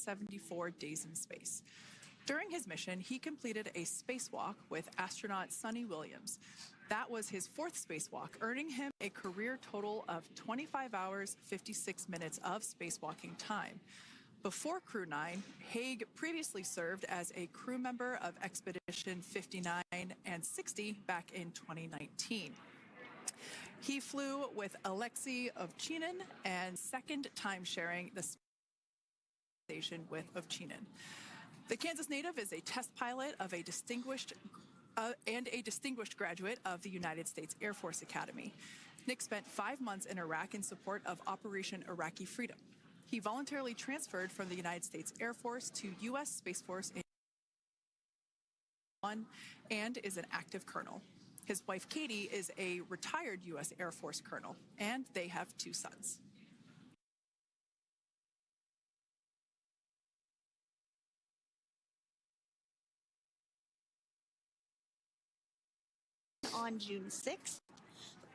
174 days in space. During his mission, he completed a spacewalk with astronaut Suni Williams. That was his fourth spacewalk, earning him a career total of 25 hours, 56 minutes of spacewalking time. Before Crew 9, Hague previously served as a crew member of Expedition 59 and 60 back in 2019. He flew with Alexei Ovchinin and second time sharing the station with Ovchinin. The Kansas native is a test pilot of a distinguished graduate of the United States Air Force Academy. Nick spent 5 months in Iraq in support of Operation Iraqi Freedom. He voluntarily transferred from the United States Air Force to U.S. Space Force in 2001 and is an active colonel. His wife, Katie, is a retired U.S. Air Force colonel, and they have 2 sons. On June 6th.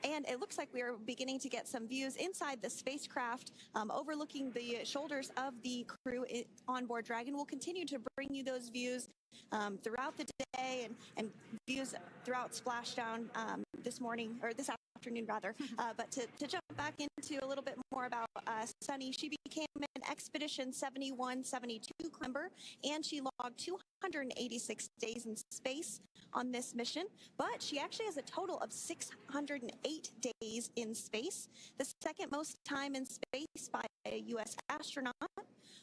And it looks like we are beginning to get some views inside the spacecraft, overlooking the shoulders of the crew on board Dragon. We'll continue to bring you those views throughout the day and views throughout Splashdown this morning, or this afternoon rather. But to jump back into a little bit more about Suni, she became an Expedition 71-72 member, and she logged 286 days in space on this mission, but she actually has a total of 608 days in space, the second most time in space by a U.S. astronaut.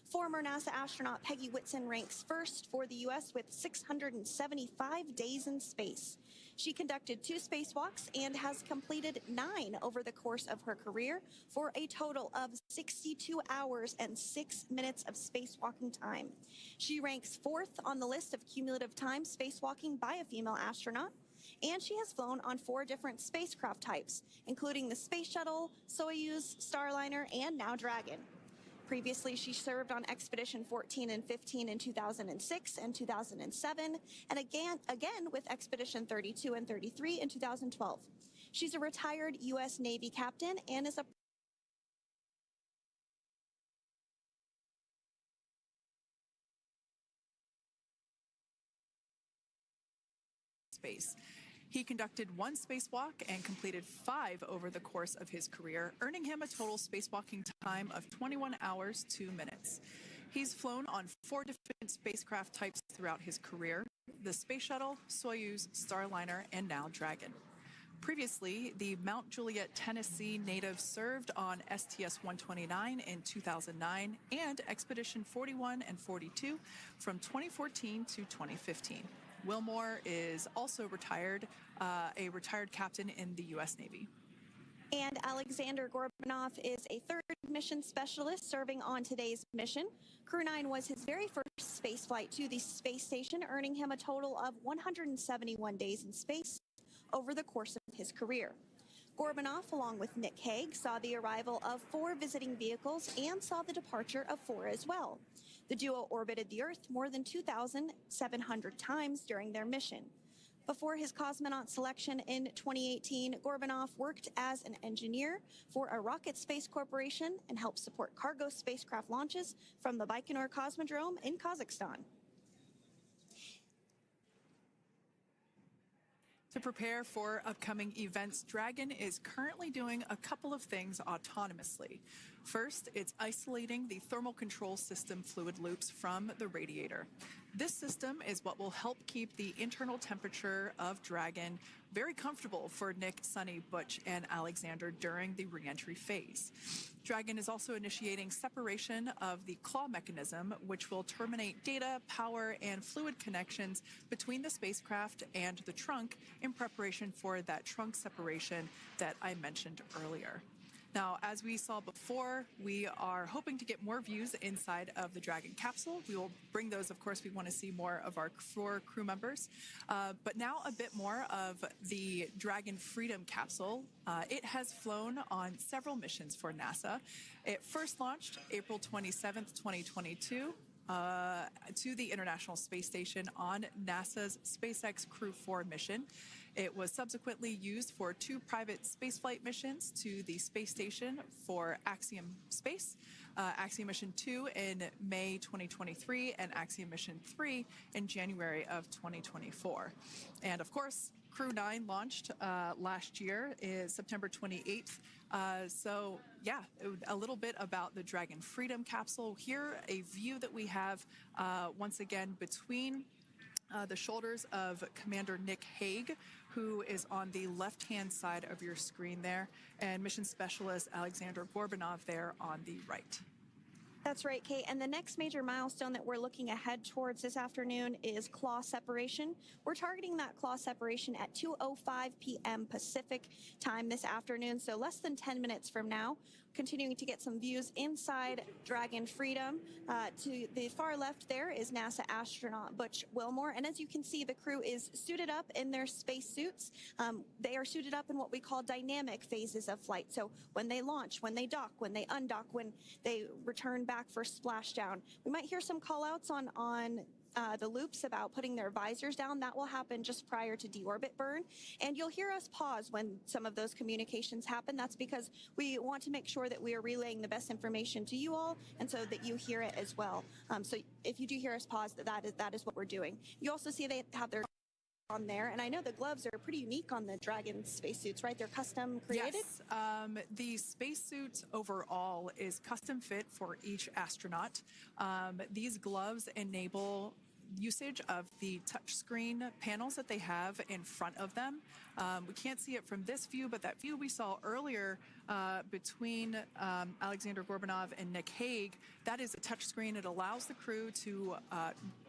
Former NASA astronaut Peggy Whitson ranks first for the U.S. with 675 days in space. She conducted 2 spacewalks and has completed 9 over the course of her career for a total of 62 hours and 6 minutes of spacewalking time. She ranks 4th on the list of cumulative time spacewalking by a female astronaut, and she has flown on 4 different spacecraft types, including the Space Shuttle, Soyuz, Starliner, and now Dragon. Previously, she served on Expedition 14 and 15 in 2006 and 2007, and again with Expedition 32 and 33 in 2012. She's a retired U.S. Navy captain and is a space. He conducted 1 spacewalk and completed 5 over the course of his career, earning him a total spacewalking time of 21 hours, 2 minutes. He's flown on 4 different spacecraft types throughout his career: the Space Shuttle, Soyuz, Starliner, and now Dragon. Previously, the Mount Juliet, Tennessee native served on STS-129 in 2009 and Expedition 41 and 42 from 2014 to 2015. Wilmore is also retired, a retired captain in the U.S. Navy. And Alexander Gorbanov is a 3rd mission specialist serving on today's mission. Crew 9 was his very first space flight to the space station, earning him a total of 171 days in space over the course of his career. Gorbanov, along with Nick Hague, saw the arrival of 4 visiting vehicles and saw the departure of 4 as well. The duo orbited the Earth more than 2,700 times during their mission. Before his cosmonaut selection in 2018, Gorbanov worked as an engineer for a rocket space corporation and helped support cargo spacecraft launches from the Baikonur Cosmodrome in Kazakhstan. To prepare for upcoming events, Dragon is currently doing a couple of things autonomously. First, it's isolating the thermal control system fluid loops from the radiator. This system is what will help keep the internal temperature of Dragon very comfortable for Nick, Suni, Butch, and Alexander during the re-entry phase. Dragon is also initiating separation of the claw mechanism, which will terminate data, power, and fluid connections between the spacecraft and the trunk in preparation for that trunk separation that I mentioned earlier. Now, as we saw before, we are hoping to get more views inside of the Dragon Capsule. We will bring those, of course. We want to see more of our 4 crew members. But now a bit more of the Dragon Freedom Capsule. It has flown on several missions for NASA. It first launched April 27th, 2022. to the International Space Station on NASA's SpaceX Crew 4 mission. It was subsequently used for 2 private spaceflight missions to the space station for Axiom Space, Axiom Mission 2 in May 2023, and Axiom Mission 3 in January of 2024. And of course, Crew 9 launched last year, is September 28th. So yeah, a little bit about the Dragon Freedom capsule. Here, a view that we have once again between the shoulders of Commander Nick Hague, who is on the left-hand side of your screen there, and Mission Specialist Alexander Gorbanov there on the right. That's right, Kate. And the next major milestone that we're looking ahead towards this afternoon is claw separation. We're targeting that claw separation at 2:05 p.m. Pacific time this afternoon, so less than 10 minutes from now. Continuing to get some views inside Dragon Freedom. To the far left there is NASA astronaut Butch Wilmore, and as you can see, the crew is suited up in their space suits. They are suited up in what we call dynamic phases of flight. So when they launch, when they dock, when they undock, when they return back for splashdown. We might hear some call-outs on the loops about putting their visors down. That will happen just prior to deorbit burn. And you'll hear us pause when some of those communications happen. That's because we want to make sure that we are relaying the best information to you all, and so that you hear it as well. So if you do hear us pause, that is what we're doing. You also see they have their on there, and I know the gloves are pretty unique on the Dragon spacesuits, right? They're custom created? Yes, the spacesuit overall is custom fit for each astronaut. These gloves enable usage of the touchscreen panels that they have in front of them. We can't see it from this view, but that view we saw earlier between Alexander Gorbanov and Nick Hague, that is a touchscreen. It allows the crew to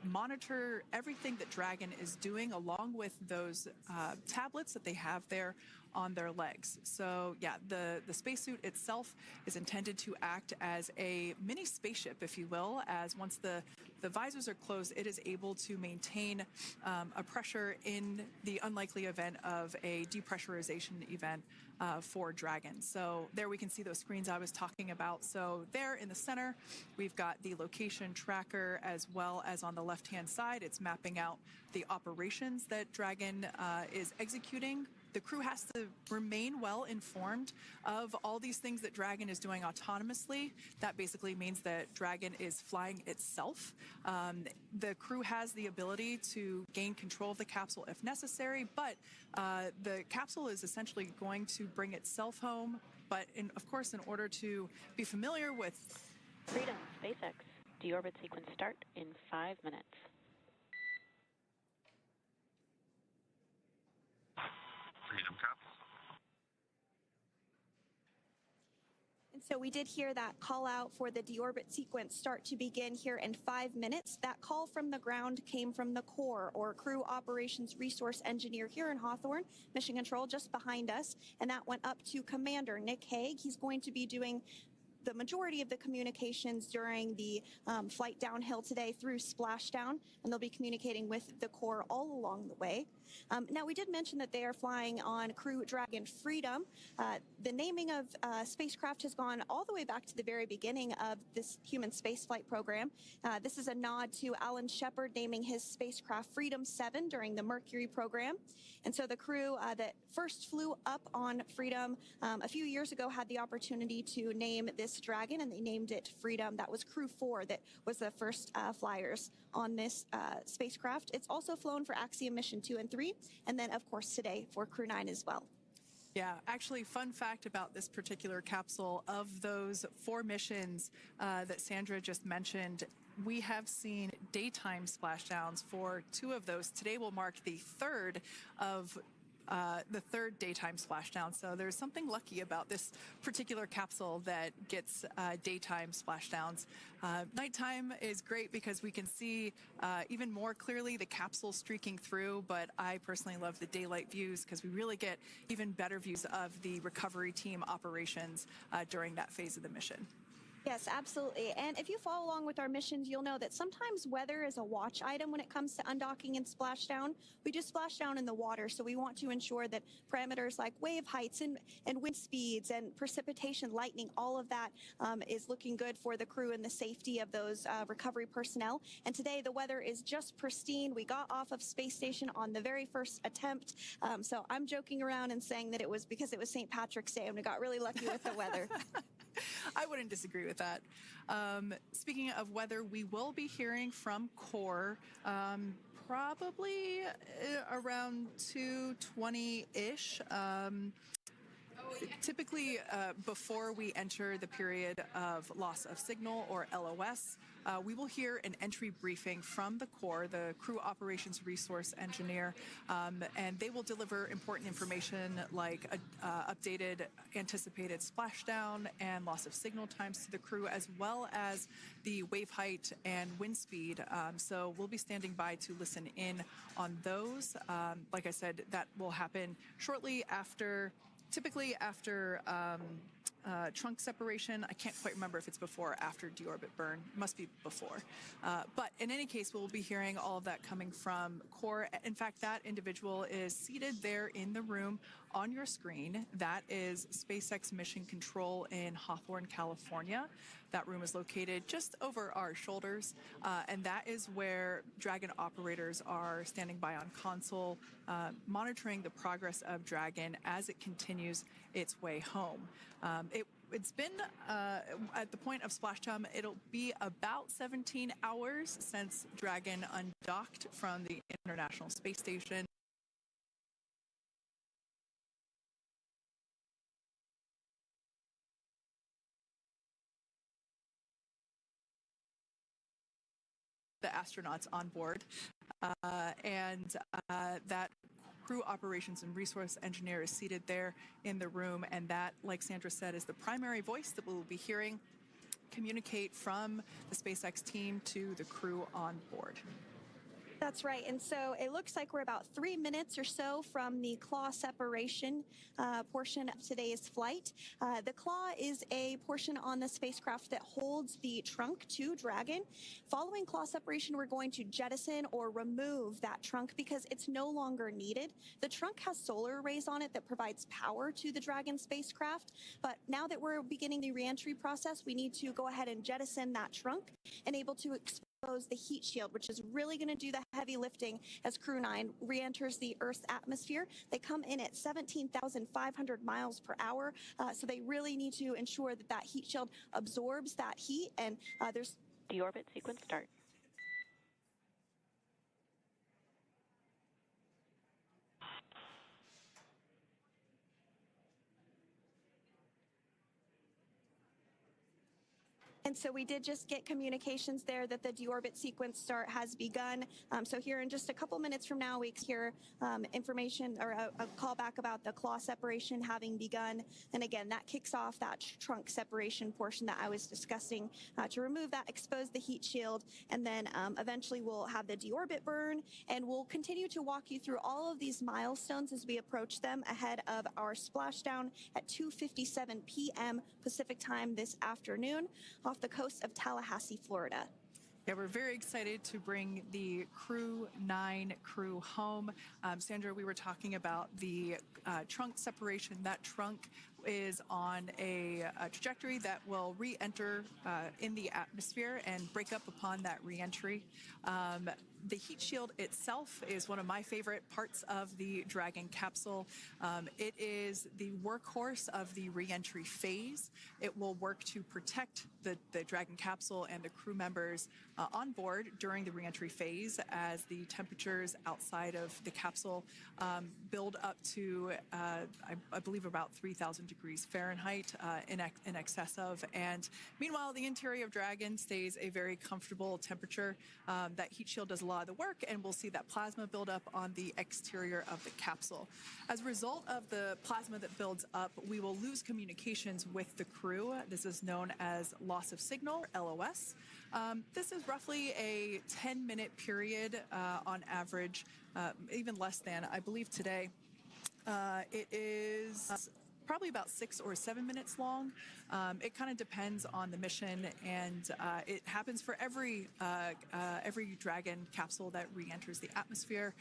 monitor everything that Dragon is doing, along with those tablets that they have there on their legs. So yeah, the spacesuit itself is intended to act as a mini spaceship, if you will, as once the visors are closed, it is able to maintain a pressure in the unlikely event of a depressurization event for Dragon. So there we can see those screens I was talking about. So there in the center, we've got the location tracker, as well as on the left-hand side, it's mapping out the operations that Dragon is executing. The crew has to remain well informed of all these things that Dragon is doing autonomously. That basically means that Dragon is flying itself. The crew has the ability to gain control of the capsule if necessary, but the capsule is essentially going to bring itself home. But of course, in order to be familiar with Freedom, SpaceX, deorbit sequence start in 5 minutes. Freedom Cup. And so we did hear that call out for the deorbit sequence start to begin here in 5 minutes. That call from the ground came from the core, or Crew Operations Resource Engineer here in Hawthorne, Mission Control just behind us. And that went up to Commander Nick Hague. He's going to be doing the majority of the communications during the flight downhill today through Splashdown, and they'll be communicating with the core all along the way. Now, we did mention that they are flying on Crew Dragon Freedom. The naming of spacecraft has gone all the way back to the very beginning of this human spaceflight program. This is a nod to Alan Shepard naming his spacecraft Freedom 7 during the Mercury program. And so the crew that first flew up on Freedom a few years ago had the opportunity to name this Dragon, and they named it Freedom. That was Crew 4 that was the first flyers on this spacecraft. It's also flown for Axiom Mission 2 and 3, and then, of course, today for Crew 9 as well. Yeah, actually, fun fact about this particular capsule, of those 4 missions that Sandra just mentioned, we have seen daytime splashdowns for 2 of those. Today will mark the third daytime splashdown. So there's something lucky about this particular capsule that gets daytime splashdowns. Nighttime is great because we can see even more clearly the capsule streaking through, but I personally love the daylight views because we really get even better views of the recovery team operations during that phase of the mission. Yes, absolutely. And if you follow along with our missions, you'll know that sometimes weather is a watch item when it comes to undocking and splashdown. We do splashdown in the water, so we want to ensure that parameters like wave heights and wind speeds and precipitation, lightning, all of that is looking good for the crew and the safety of those recovery personnel. And today the weather is just pristine. We got off of space station on the very first attempt. So I'm joking around and saying that it was because it was St. Patrick's Day and we got really lucky with the weather. I wouldn't disagree with that. Speaking of weather, we will be hearing from core probably around 2:20-ish. Typically, before we enter the period of loss of signal, or LOS, we will hear an entry briefing from the core, the crew operations resource engineer, and they will deliver important information like updated anticipated splashdown and loss of signal times to the crew, as well as the wave height and wind speed. So we'll be standing by to listen in on those. Like I said, that will happen shortly after. Typically after trunk separation. I can't quite remember if it's before or after deorbit burn. It must be before. But in any case, we'll be hearing all of that coming from core. In fact, that individual is seated there in the room on your screen. That is SpaceX Mission Control in Hawthorne, California. That room is located just over our shoulders, and that is where Dragon operators are standing by on console, monitoring the progress of Dragon as it continues its way home. It's been, at the point of splashdown, it'll be about 17 hours since Dragon undocked from the International Space Station. The astronauts on board, and that crew operations and resource engineer is seated there in the room, and that, like Sandra said, is the primary voice that we'll be hearing communicate from the SpaceX team to the crew on board. That's right. And so it looks like we're about 3 minutes or so from the claw separation portion of today's flight. The claw is a portion on the spacecraft that holds the trunk to Dragon. Following claw separation, we're going to jettison or remove that trunk because it's no longer needed. The trunk has solar arrays on it that provides power to the Dragon spacecraft. But now that we're beginning the reentry process, we need to go ahead and jettison that trunk and able to expose the heat shield, which is really going to do the heavy lifting as Crew 9 re-enters the Earth's atmosphere. They come in at 17,500 miles per hour, so they really need to ensure that that heat shield absorbs that heat, and there's... Deorbit sequence start. And so we did just get communications there that the deorbit sequence start has begun. So here in just a couple minutes from now, we hear information or a call back about the claw separation having begun. And again, that kicks off that trunk separation portion that I was discussing to remove that, expose the heat shield, and then eventually we'll have the deorbit burn, and we'll continue to walk you through all of these milestones as we approach them ahead of our splashdown at 2:57 p.m. Pacific time this afternoon off the coast of Tallahassee, Florida. Yeah, we're very excited to bring the Crew 9 crew home. Sandra, we were talking about the trunk separation. That trunk is on a trajectory that will re-enter in the atmosphere and break up upon that re-entry. The heat shield itself is one of my favorite parts of the Dragon capsule. It is the workhorse of the re-entry phase. It will work to protect the Dragon capsule and the crew members on board during the re-entry phase as the temperatures outside of the capsule build up to, I believe, about 3,000 degrees Fahrenheit in excess of. And meanwhile, the interior of Dragon stays a very comfortable temperature. That heat shield does a lot of the work, and we'll see that plasma build up on the exterior of the capsule. As a result of the plasma that builds up, we will lose communications with the crew. This is known as loss of signal, LOS. This is roughly a 10-minute period on average, even less than. I believe today it is probably about 6 or 7 minutes long. It kind of depends on the mission, and it happens for every Dragon capsule that re-enters the atmosphere.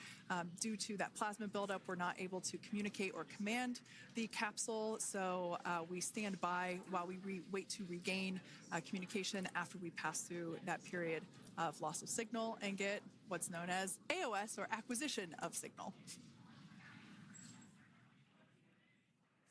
Due to that plasma buildup, we're not able to communicate or command the capsule, so we stand by while we wait to regain communication after we pass through that period of loss of signal and get what's known as AOS, or acquisition of signal.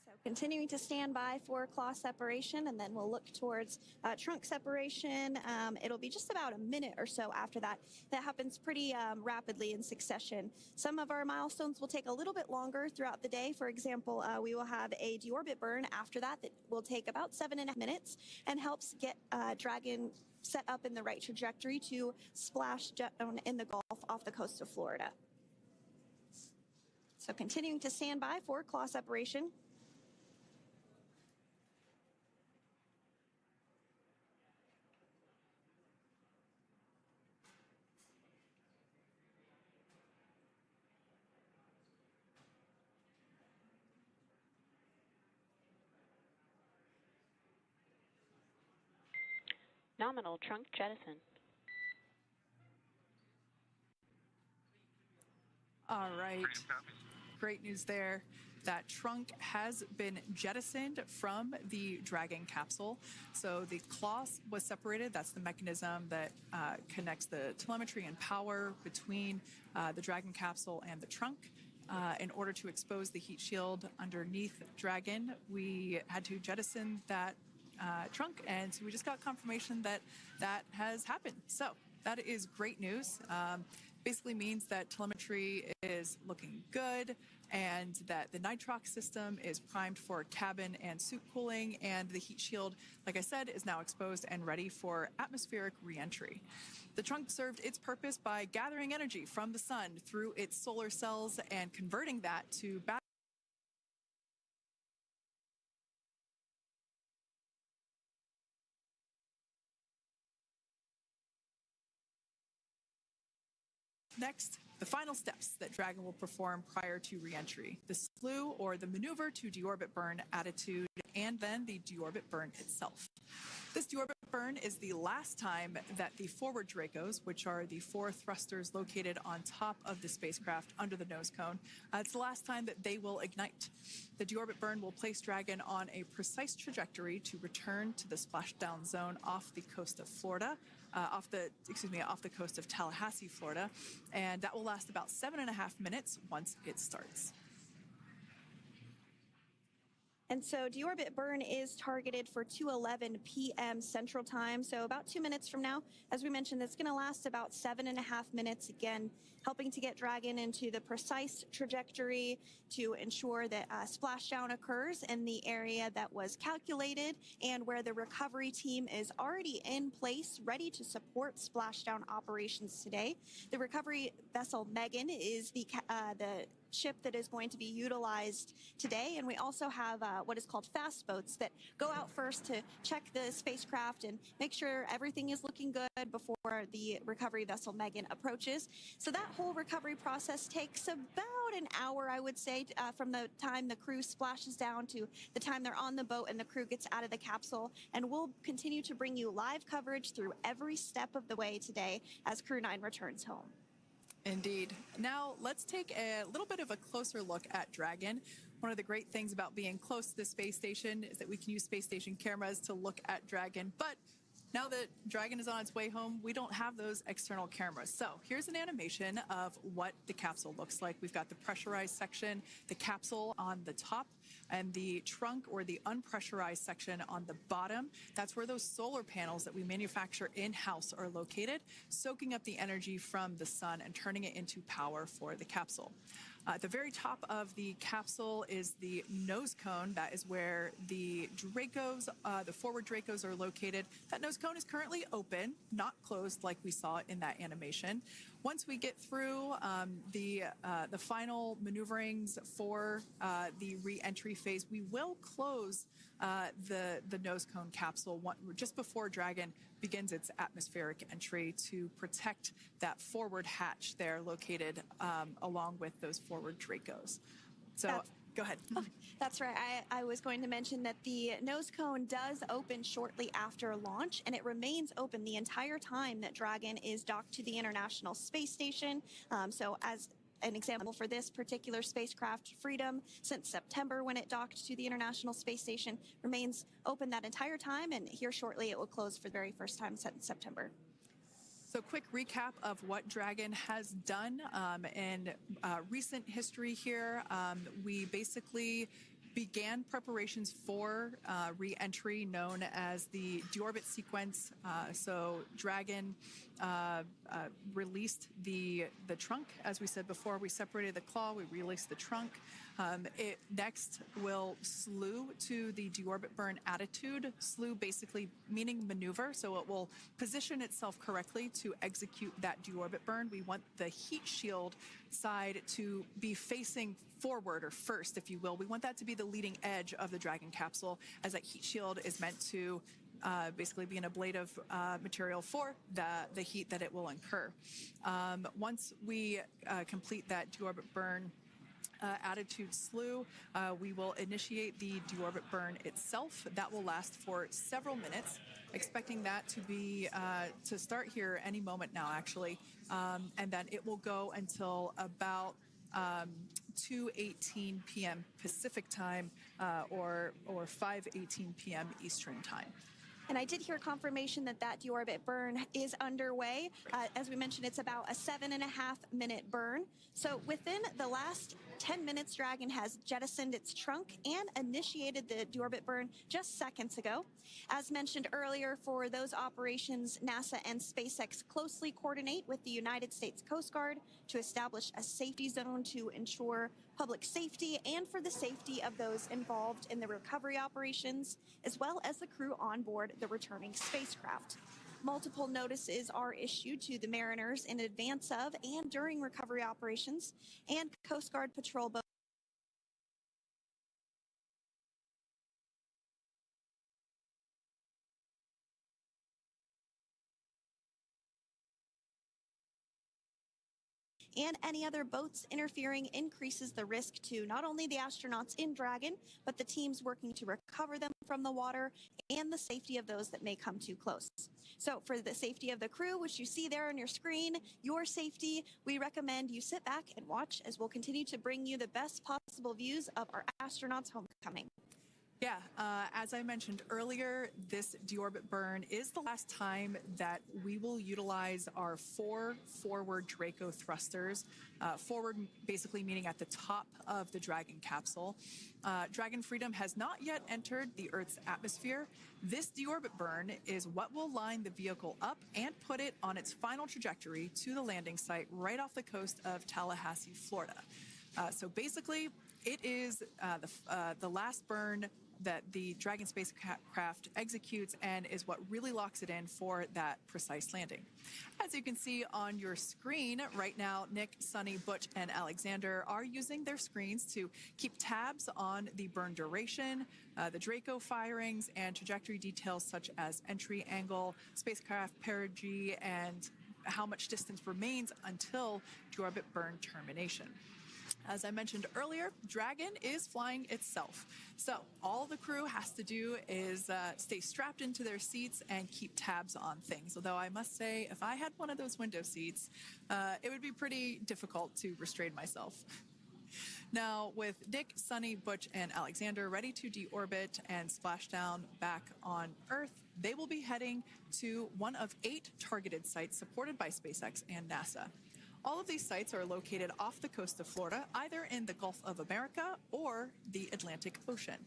So continuing to stand by for claw separation, and then we'll look towards trunk separation. It'll be just about a minute or so after that. That happens pretty rapidly in succession. Some of our milestones will take a little bit longer throughout the day. For example, we will have a deorbit burn after that will take about 7.5 minutes and helps get Dragon set up in the right trajectory to splash down in the Gulf off the coast of Florida. So continuing to stand by for claw separation. Nominal trunk jettison. All right. Freedom copies. Great news there. That trunk has been jettisoned from the Dragon capsule. So the claw was separated. That's the mechanism that connects the telemetry and power between the Dragon capsule and the trunk. In order to expose the heat shield underneath Dragon, we had to jettison that trunk, and so we just got confirmation that that has happened. So that is great news. Basically means that telemetry is looking good, and that the nitrox system is primed for cabin and suit cooling, and the heat shield, like I said, is now exposed and ready for atmospheric re-entry. The trunk served its purpose by gathering energy from the sun through its solar cells and converting that to battery. Next, the final steps that Dragon will perform prior to re-entry: the slew, or the maneuver to deorbit burn attitude, and then the deorbit burn itself. This deorbit burn is the last time that the forward Dracos, which are the 4 thrusters located on top of the spacecraft under the nose cone, it's the last time that they will ignite. The deorbit burn will place Dragon on a precise trajectory to return to the splashdown zone off the coast of Florida, off the coast of Tallahassee, Florida, and that will last about 7.5 minutes once it starts. And so deorbit burn is targeted for 2:11 p.m. Central Time, so about 2 minutes from now. As we mentioned, it's going to last about 7.5 minutes, again, helping to get Dragon into the precise trajectory to ensure that splashdown occurs in the area that was calculated and where the recovery team is already in place, ready to support splashdown operations today. The recovery vessel Megan is the ship that is going to be utilized today, and we also have what is called fast boats that go out first to check the spacecraft and make sure everything is looking good before the recovery vessel Megan approaches. So that whole recovery process takes about an hour, I would say, from the time the crew splashes down to the time they're on the boat and the crew gets out of the capsule. And we'll continue to bring you live coverage through every step of the way today as Crew 9 returns home. Indeed. Now, let's take a little bit of a closer look at Dragon. One of the great things about being close to the space station is that we can use space station cameras to look at Dragon. But now that Dragon is on its way home, we don't have those external cameras. So here's an animation of what the capsule looks like. We've got the pressurized section, the capsule on the top, and the trunk, or the unpressurized section, on the bottom. That's where those solar panels that we manufacture in-house are located, soaking up the energy from the sun and turning it into power for the capsule. At the very top of the capsule is the nose cone. That is where the Dracos, the forward Dracos, are located. That nose cone is currently open, not closed like we saw in that animation. Once we get through the final maneuverings for the re-entry phase, we will close the nose cone capsule just before Dragon begins its atmospheric entry to protect that forward hatch there located along with those forward Dracos. So Go ahead. That's right. I was going to mention that the nose cone does open shortly after launch, and it remains open the entire time that Dragon is docked to the International Space Station. So as an example for this particular spacecraft, Freedom, since September when it docked to the International Space Station, remains open that entire time, and here shortly it will close for the very first time since September. So quick recap of what Dragon has done in recent history here. We basically began preparations for re-entry known as the deorbit sequence. So Dragon released the trunk. As we said before, we separated the claw, we released the trunk. It next will slew to the deorbit burn attitude. Slew basically meaning maneuver, so it will position itself correctly to execute that deorbit burn. We want the heat shield side to be facing forward, or first, if you will. We want that to be the leading edge of the Dragon capsule, as that heat shield is meant to basically be an ablative material for the heat that it will incur. Once we complete that deorbit burn attitude slew, we will initiate the deorbit burn itself. That will last for several minutes, expecting that to be to start here any moment now, actually, and then it will go until about 2:18 p.m. Pacific time or 5:18 p.m. Eastern time. And I did hear confirmation that that deorbit burn is underway. As we mentioned, it's about a 7.5-minute burn. So within the last 10 minutes, Dragon has jettisoned its trunk and initiated the deorbit burn just seconds ago. As mentioned earlier, for those operations, NASA and SpaceX closely coordinate with the United States Coast Guard to establish a safety zone to ensure public safety and for the safety of those involved in the recovery operations, as well as the crew on board the returning spacecraft. Multiple notices are issued to the mariners in advance of and during recovery operations, and Coast Guard patrol boats and any other boats interfering increases the risk to not only the astronauts in Dragon, but the teams working to recover them from the water and the safety of those that may come too close. So for the safety of the crew, which you see there on your screen, your safety, we recommend you sit back and watch as we'll continue to bring you the best possible views of our astronauts' homecoming. Yeah, as I mentioned earlier, this deorbit burn is the last time that we will utilize our 4 forward Draco thrusters. Forward basically meaning at the top of the Dragon capsule. Dragon Freedom has not yet entered the Earth's atmosphere. This deorbit burn is what will line the vehicle up and put it on its final trajectory to the landing site right off the coast of Tallahassee, Florida. So basically, it is the last burn that the Dragon spacecraft executes and is what really locks it in for that precise landing. As you can see on your screen right now, Nick, Suni, Butch, and Alexander are using their screens to keep tabs on the burn duration, the Draco firings, and trajectory details such as entry angle, spacecraft perigee, and how much distance remains until deorbit burn termination. As I mentioned earlier, Dragon is flying itself. So all the crew has to do is stay strapped into their seats and keep tabs on things. Although I must say, if I had one of those window seats, it would be pretty difficult to restrain myself. Now, with Nick, Suni, Butch, and Alexander ready to deorbit and splash down back on Earth, they will be heading to one of 8 targeted sites supported by SpaceX and NASA. All of these sites are located off the coast of Florida, either in the Gulf of America or the Atlantic Ocean.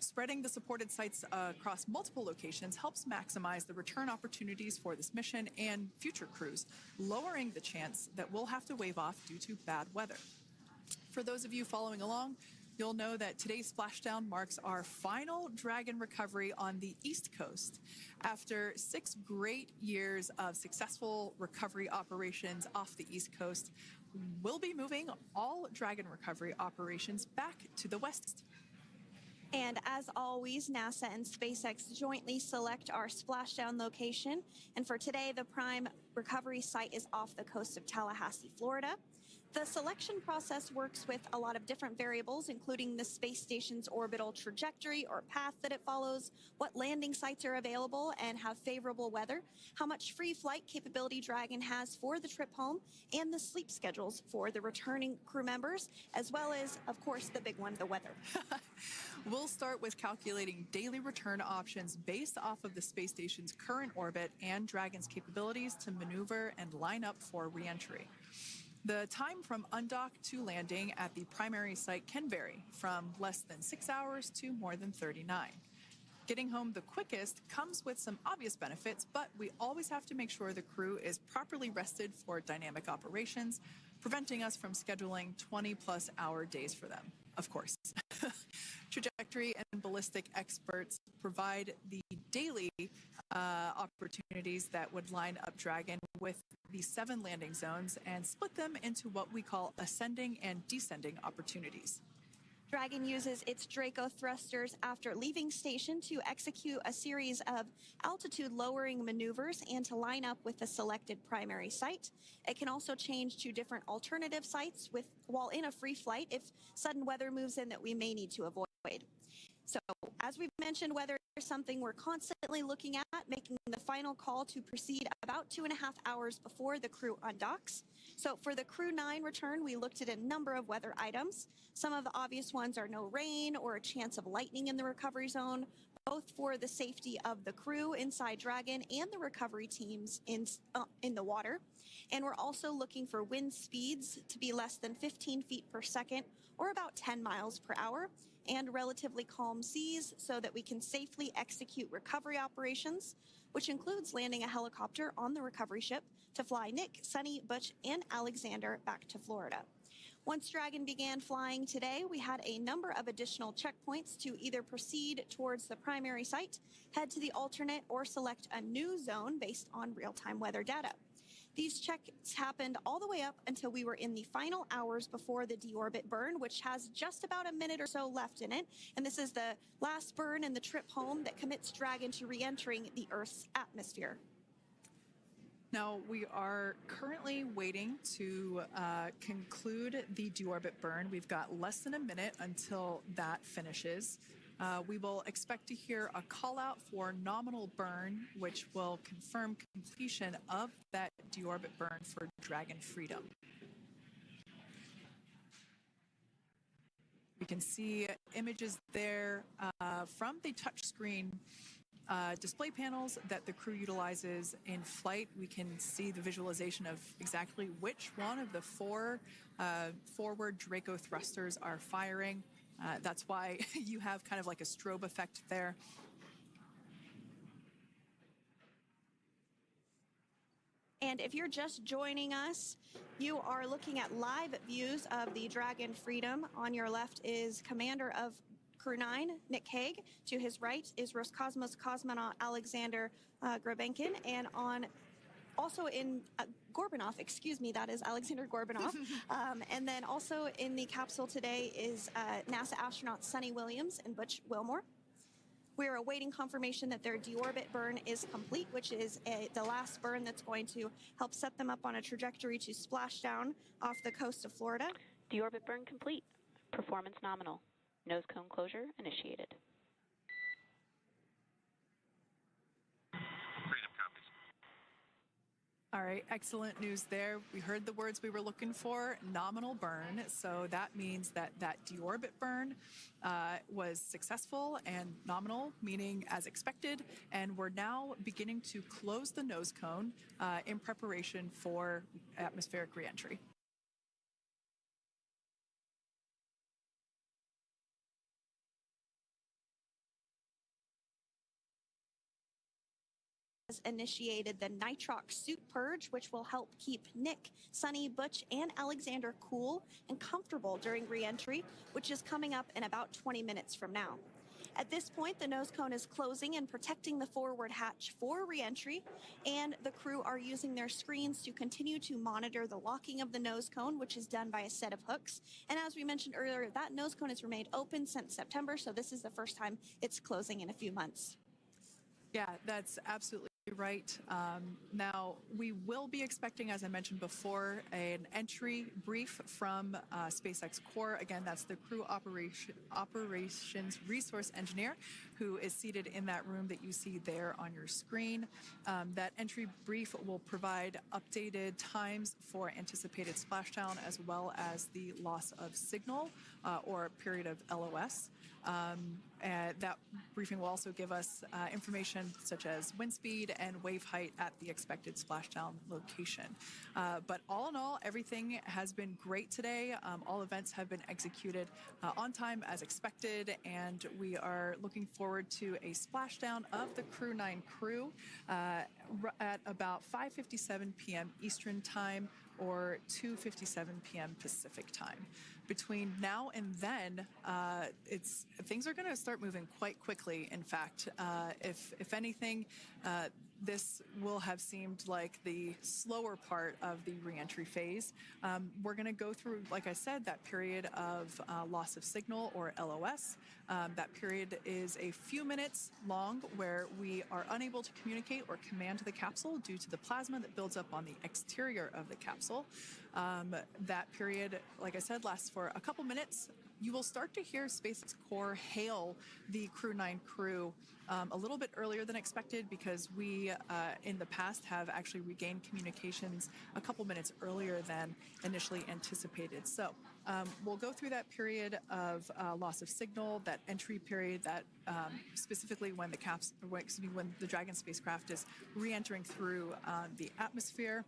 Spreading the supported sites across multiple locations helps maximize the return opportunities for this mission and future crews, lowering the chance that we'll have to wave off due to bad weather. For those of you following along, you'll know that today's splashdown marks our final Dragon recovery on the East Coast. After 6 great years of successful recovery operations off the East Coast, we'll be moving all Dragon recovery operations back to the West. And as always, NASA and SpaceX jointly select our splashdown location. And for today, the prime recovery site is off the coast of Tallahassee, Florida. The selection process works with a lot of different variables, including the space station's orbital trajectory or path that it follows, what landing sites are available and have favorable weather, how much free flight capability Dragon has for the trip home, and the sleep schedules for the returning crew members, as well as, of course, the big one, the weather. We'll start with calculating daily return options based off of the space station's current orbit and Dragon's capabilities to maneuver and line up for reentry. The time from undock to landing at the primary site can vary from less than 6 hours to more than 39. Getting home the quickest comes with some obvious benefits, but we always have to make sure the crew is properly rested for dynamic operations, preventing us from scheduling 20-plus hour days for them, of course. Trajectory and ballistic experts provide the daily opportunities that would line up Dragon with the 7 landing zones and split them into what we call ascending and descending opportunities. Dragon uses its Draco thrusters after leaving station to execute a series of altitude-lowering maneuvers and to line up with the selected primary site. It can also change to different alternative sites while in a free flight if sudden weather moves in that we may need to avoid. So, as we've mentioned, weather is something we're constantly looking at, making the final call to proceed about 2.5 hours before the crew undocks. So for the Crew 9 return, we looked at a number of weather items. Some of the obvious ones are no rain or a chance of lightning in the recovery zone, both for the safety of the crew inside Dragon and the recovery teams in the water. And we're also looking for wind speeds to be less than 15 feet per second or about 10 miles per hour, and relatively calm seas so that we can safely execute recovery operations, which includes landing a helicopter on the recovery ship to fly Nick, Suni, Butch, and Alexander back to Florida. Once Dragon began flying today, we had a number of additional checkpoints to either proceed towards the primary site, head to the alternate, or select a new zone based on real-time weather data. These checks happened all the way up until we were in the final hours before the deorbit burn, which has just about a minute or so left in it. And this is the last burn in the trip home that commits Dragon to re-entering the Earth's atmosphere. Now, we are currently waiting to conclude the deorbit burn. We've got less than a minute until that finishes. We will expect to hear a call out for nominal burn, which will confirm completion of that deorbit burn for Dragon Freedom. We can see images there from the touchscreen display panels that the crew utilizes in flight. We can see the visualization of exactly which one of the 4 forward Draco thrusters are firing. That's why you have kind of like a strobe effect there. And if you're just joining us, you are looking at live views of the Dragon Freedom. On your left is Commander of Crew 9, Nick Hague. To his right is Roscosmos cosmonaut Alexander Grabenkin. And also in Gorbanov, excuse me, that is Alexander Gorbanov. And then also in the capsule today is NASA astronauts Suni Williams and Butch Wilmore. We're awaiting confirmation that their deorbit burn is complete, which is the last burn that's going to help set them up on a trajectory to splashdown off the coast of Florida. Deorbit burn complete. Performance nominal. Nose cone closure initiated. Freedom copies. All right, excellent news there. We heard the words we were looking for, nominal burn. So that means that that deorbit burn was successful and nominal, meaning as expected. And we're now beginning to close the nose cone in preparation for atmospheric reentry. Initiated the nitrox suit purge, which will help keep Nick, Suni, Butch, and Alexander cool and comfortable during re-entry, which is coming up in about 20 minutes from now. At this point, the nose cone is closing and protecting the forward hatch for reentry, and the crew are using their screens to continue to monitor the locking of the nose cone, which is done by a set of hooks. And as we mentioned earlier, that nose cone has remained open since September, so this is the first time it's closing in a few months. Yeah, that's absolutely right. Now, we will be expecting, as I mentioned before, an entry brief from SpaceX Core. Again, that's the crew operations resource engineer who is seated in that room that you see there on your screen. That entry brief will provide updated times for anticipated splashdown as well as the loss of signal or period of LOS. That briefing will also give us information such as wind speed and wave height at the expected splashdown location. But all in all, everything has been great today. All events have been executed on time as expected, and we are looking forward to a splashdown of the Crew 9 crew at about 5:57 p.m. Eastern Time or 2:57 p.m. Pacific Time. Between now and then, things are going to start moving quite quickly. In fact, if anything, this will have seemed like the slower part of the reentry phase. We're going to go through, like I said, that period of loss of signal or LOS. That period is a few minutes long where we are unable to communicate or command the capsule due to the plasma that builds up on the exterior of the capsule. That period, like I said, lasts for a couple minutes. You will start to hear SpaceX Core hail the Crew 9 crew a little bit earlier than expected because we, in the past, have actually regained communications a couple minutes earlier than initially anticipated. So we'll go through that period of loss of signal, that entry period, that specifically when when the Dragon spacecraft is re-entering through the atmosphere.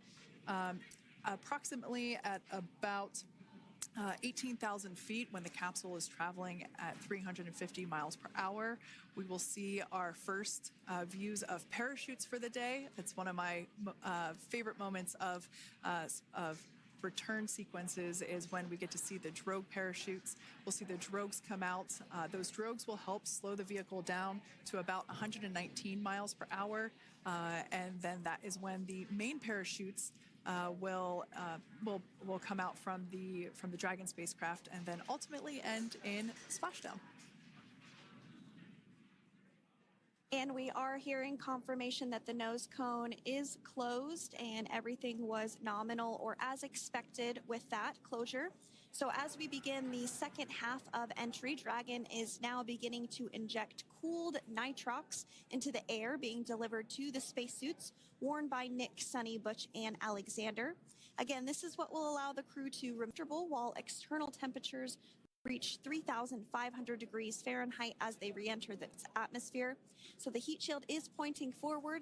Approximately at about 18,000 feet when the capsule is traveling at 350 miles per hour. We will see our first views of parachutes for the day. It's one of my favorite moments of return sequences is when we get to see the Drogue parachutes. We'll see the Drogues come out. Those Drogues will help slow the vehicle down to about 119 miles per hour. And then that is when the main parachutes will come out from the Dragon spacecraft and then ultimately end in splashdown. And we are hearing confirmation that the nose cone is closed and everything was nominal or as expected with that closure. So as we begin the second half of entry, Dragon is now beginning to inject cooled nitrox into the air being delivered to the spacesuits worn by Nick, Suni, Butch, and Alexander. Again, this is what will allow the crew to remain comfortable while external temperatures reach 3,500 degrees Fahrenheit as they re-enter the atmosphere. So the heat shield is pointing forward,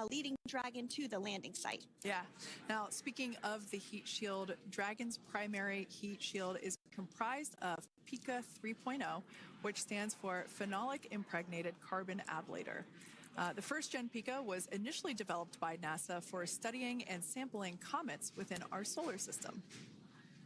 leading Dragon to the landing site. Yeah. Now, speaking of the heat shield, Dragon's primary heat shield is comprised of PICA 3.0, which stands for Phenolic Impregnated Carbon Ablator. The first-gen PICA was initially developed by NASA for studying and sampling comets within our solar system.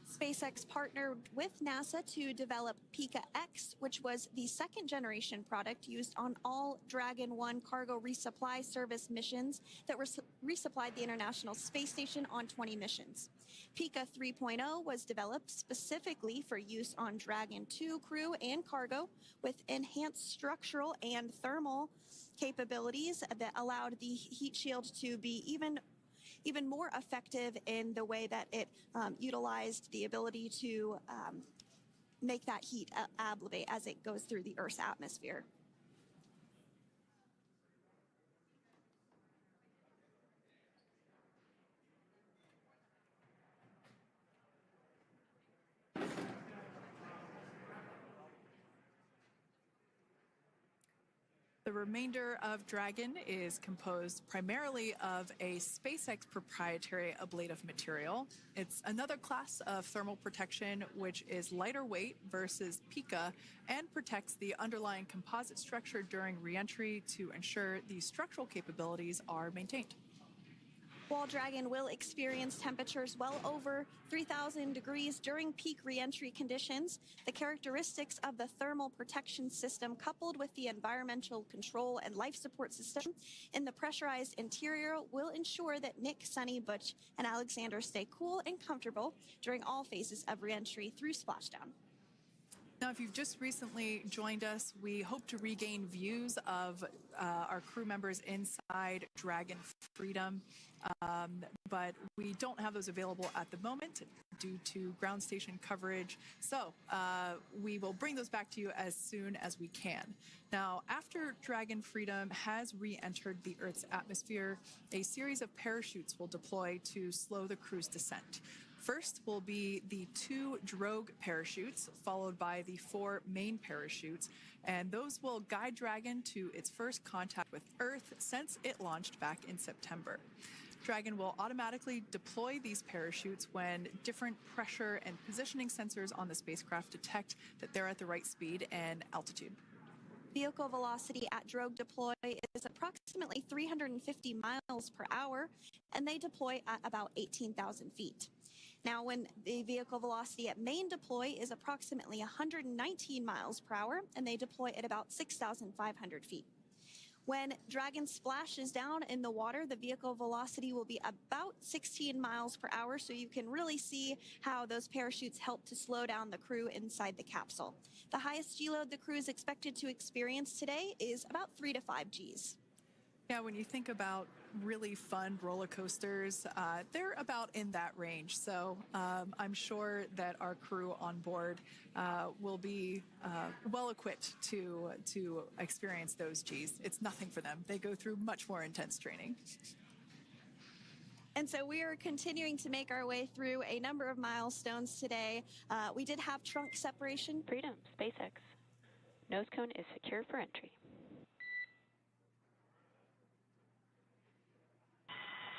SpaceX partnered with NASA to develop PICA X, which was the second-generation product used on all Dragon 1 cargo resupply service missions that resupplied the International Space Station on 20 missions. PICA 3.0 was developed specifically for use on Dragon 2 crew and cargo with enhanced structural and thermal capabilities that allowed the heat shield to be even more effective in the way that it utilized the ability to make that heat ablevate as it goes through the Earth's atmosphere. The remainder of Dragon is composed primarily of a SpaceX proprietary ablative material. It's another class of thermal protection which is lighter weight versus PICA and protects the underlying composite structure during reentry to ensure the structural capabilities are maintained. While Dragon will experience temperatures well over 3,000 degrees during peak reentry conditions, the characteristics of the thermal protection system coupled with the environmental control and life support system in the pressurized interior will ensure that Nick, Suni, Butch, and Alexander stay cool and comfortable during all phases of reentry through Splashdown. Now, if you've just recently joined us, we hope to regain views of our crew members inside Dragon Freedom, but we don't have those available at the moment due to ground station coverage. So we will bring those back to you as soon as we can. Now, after Dragon Freedom has re-entered the Earth's atmosphere, a series of parachutes will deploy to slow the crew's descent. First will be the 2 Drogue parachutes, followed by the 4 main parachutes, and those will guide Dragon to its first contact with Earth since it launched back in September. Dragon will automatically deploy these parachutes when different pressure and positioning sensors on the spacecraft detect that they're at the right speed and altitude. Vehicle velocity at Drogue deploy is approximately 350 miles per hour, and they deploy at about 18,000 feet. Now, when the vehicle velocity at main deploy is approximately 119 miles per hour, and they deploy at about 6,500 feet. When Dragon splashes down in the water, the vehicle velocity will be about 16 miles per hour, so you can really see how those parachutes help to slow down the crew inside the capsule. The highest G-load the crew is expected to experience today is about 3 to 5 Gs. Yeah, when you think about really fun roller coasters, they're about in that range. So I'm sure that our crew on board will be well equipped to experience those Gs. It's nothing for them. They go through much more intense training. And so we are continuing to make our way through a number of milestones today. We did have trunk separation. Freedom, SpaceX. Nose cone is secure for entry.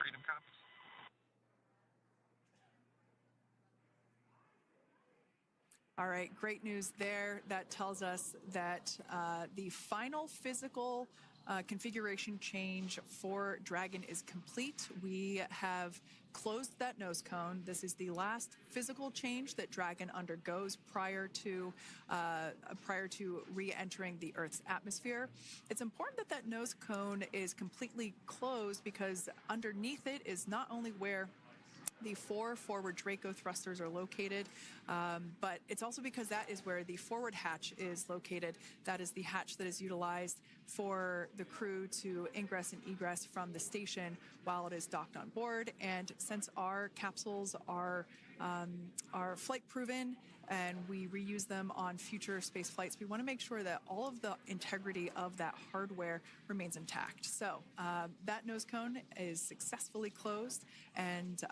Freedom copies. All right, great news there. That tells us that the final physical configuration change for Dragon is complete. We have closed that nose cone. This is the last physical change that Dragon undergoes prior to re-entering the Earth's atmosphere. It's important that that nose cone is completely closed because underneath it is not only where the 4 forward Draco thrusters are located, but it's also because that is where the forward hatch is located. That is the hatch that is utilized for the crew to ingress and egress from the station while it is docked on board. And since our capsules are flight proven and we reuse them on future space flights, we want to make sure that all of the integrity of that hardware remains intact. So that nose cone is successfully closed, and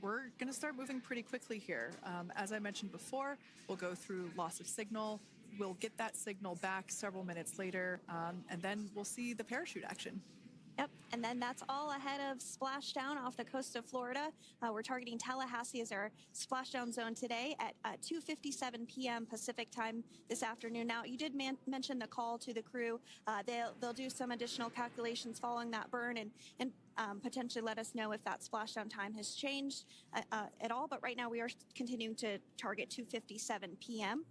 we're going to start moving pretty quickly here. As I mentioned before, we'll go through loss of signal. We'll get that signal back several minutes later, and then we'll see the parachute action. Yep, and then that's all ahead of Splashdown off the coast of Florida. We're targeting Tallahassee as our splashdown zone today at 2:57 p.m. Pacific time this afternoon. Now, you did mention the call to the crew. They'll do some additional calculations following that burn and potentially let us know if that splashdown time has changed at all. But right now, we are continuing to target 2:57 p.m.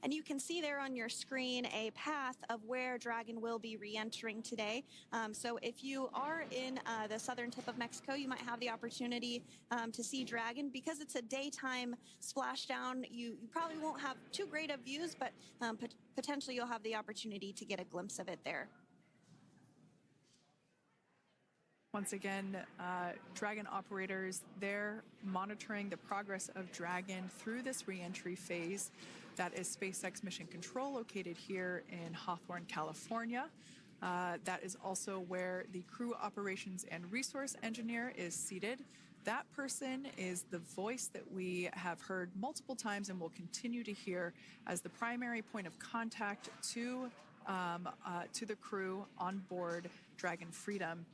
And you can see there on your screen a path of where Dragon will be re-entering today. So if you are in the southern tip of Mexico, you might have the opportunity to see Dragon. Because it's a daytime splashdown, you probably won't have too great of views, but potentially you'll have the opportunity to get a glimpse of it there. Once again, Dragon operators, they're monitoring the progress of Dragon through this re-entry phase. That is SpaceX Mission Control, located here in Hawthorne, California. That is also where the crew operations and resource engineer is seated. That person is the voice that we have heard multiple times and will continue to hear as the primary point of contact to the crew on board Dragon Freedom.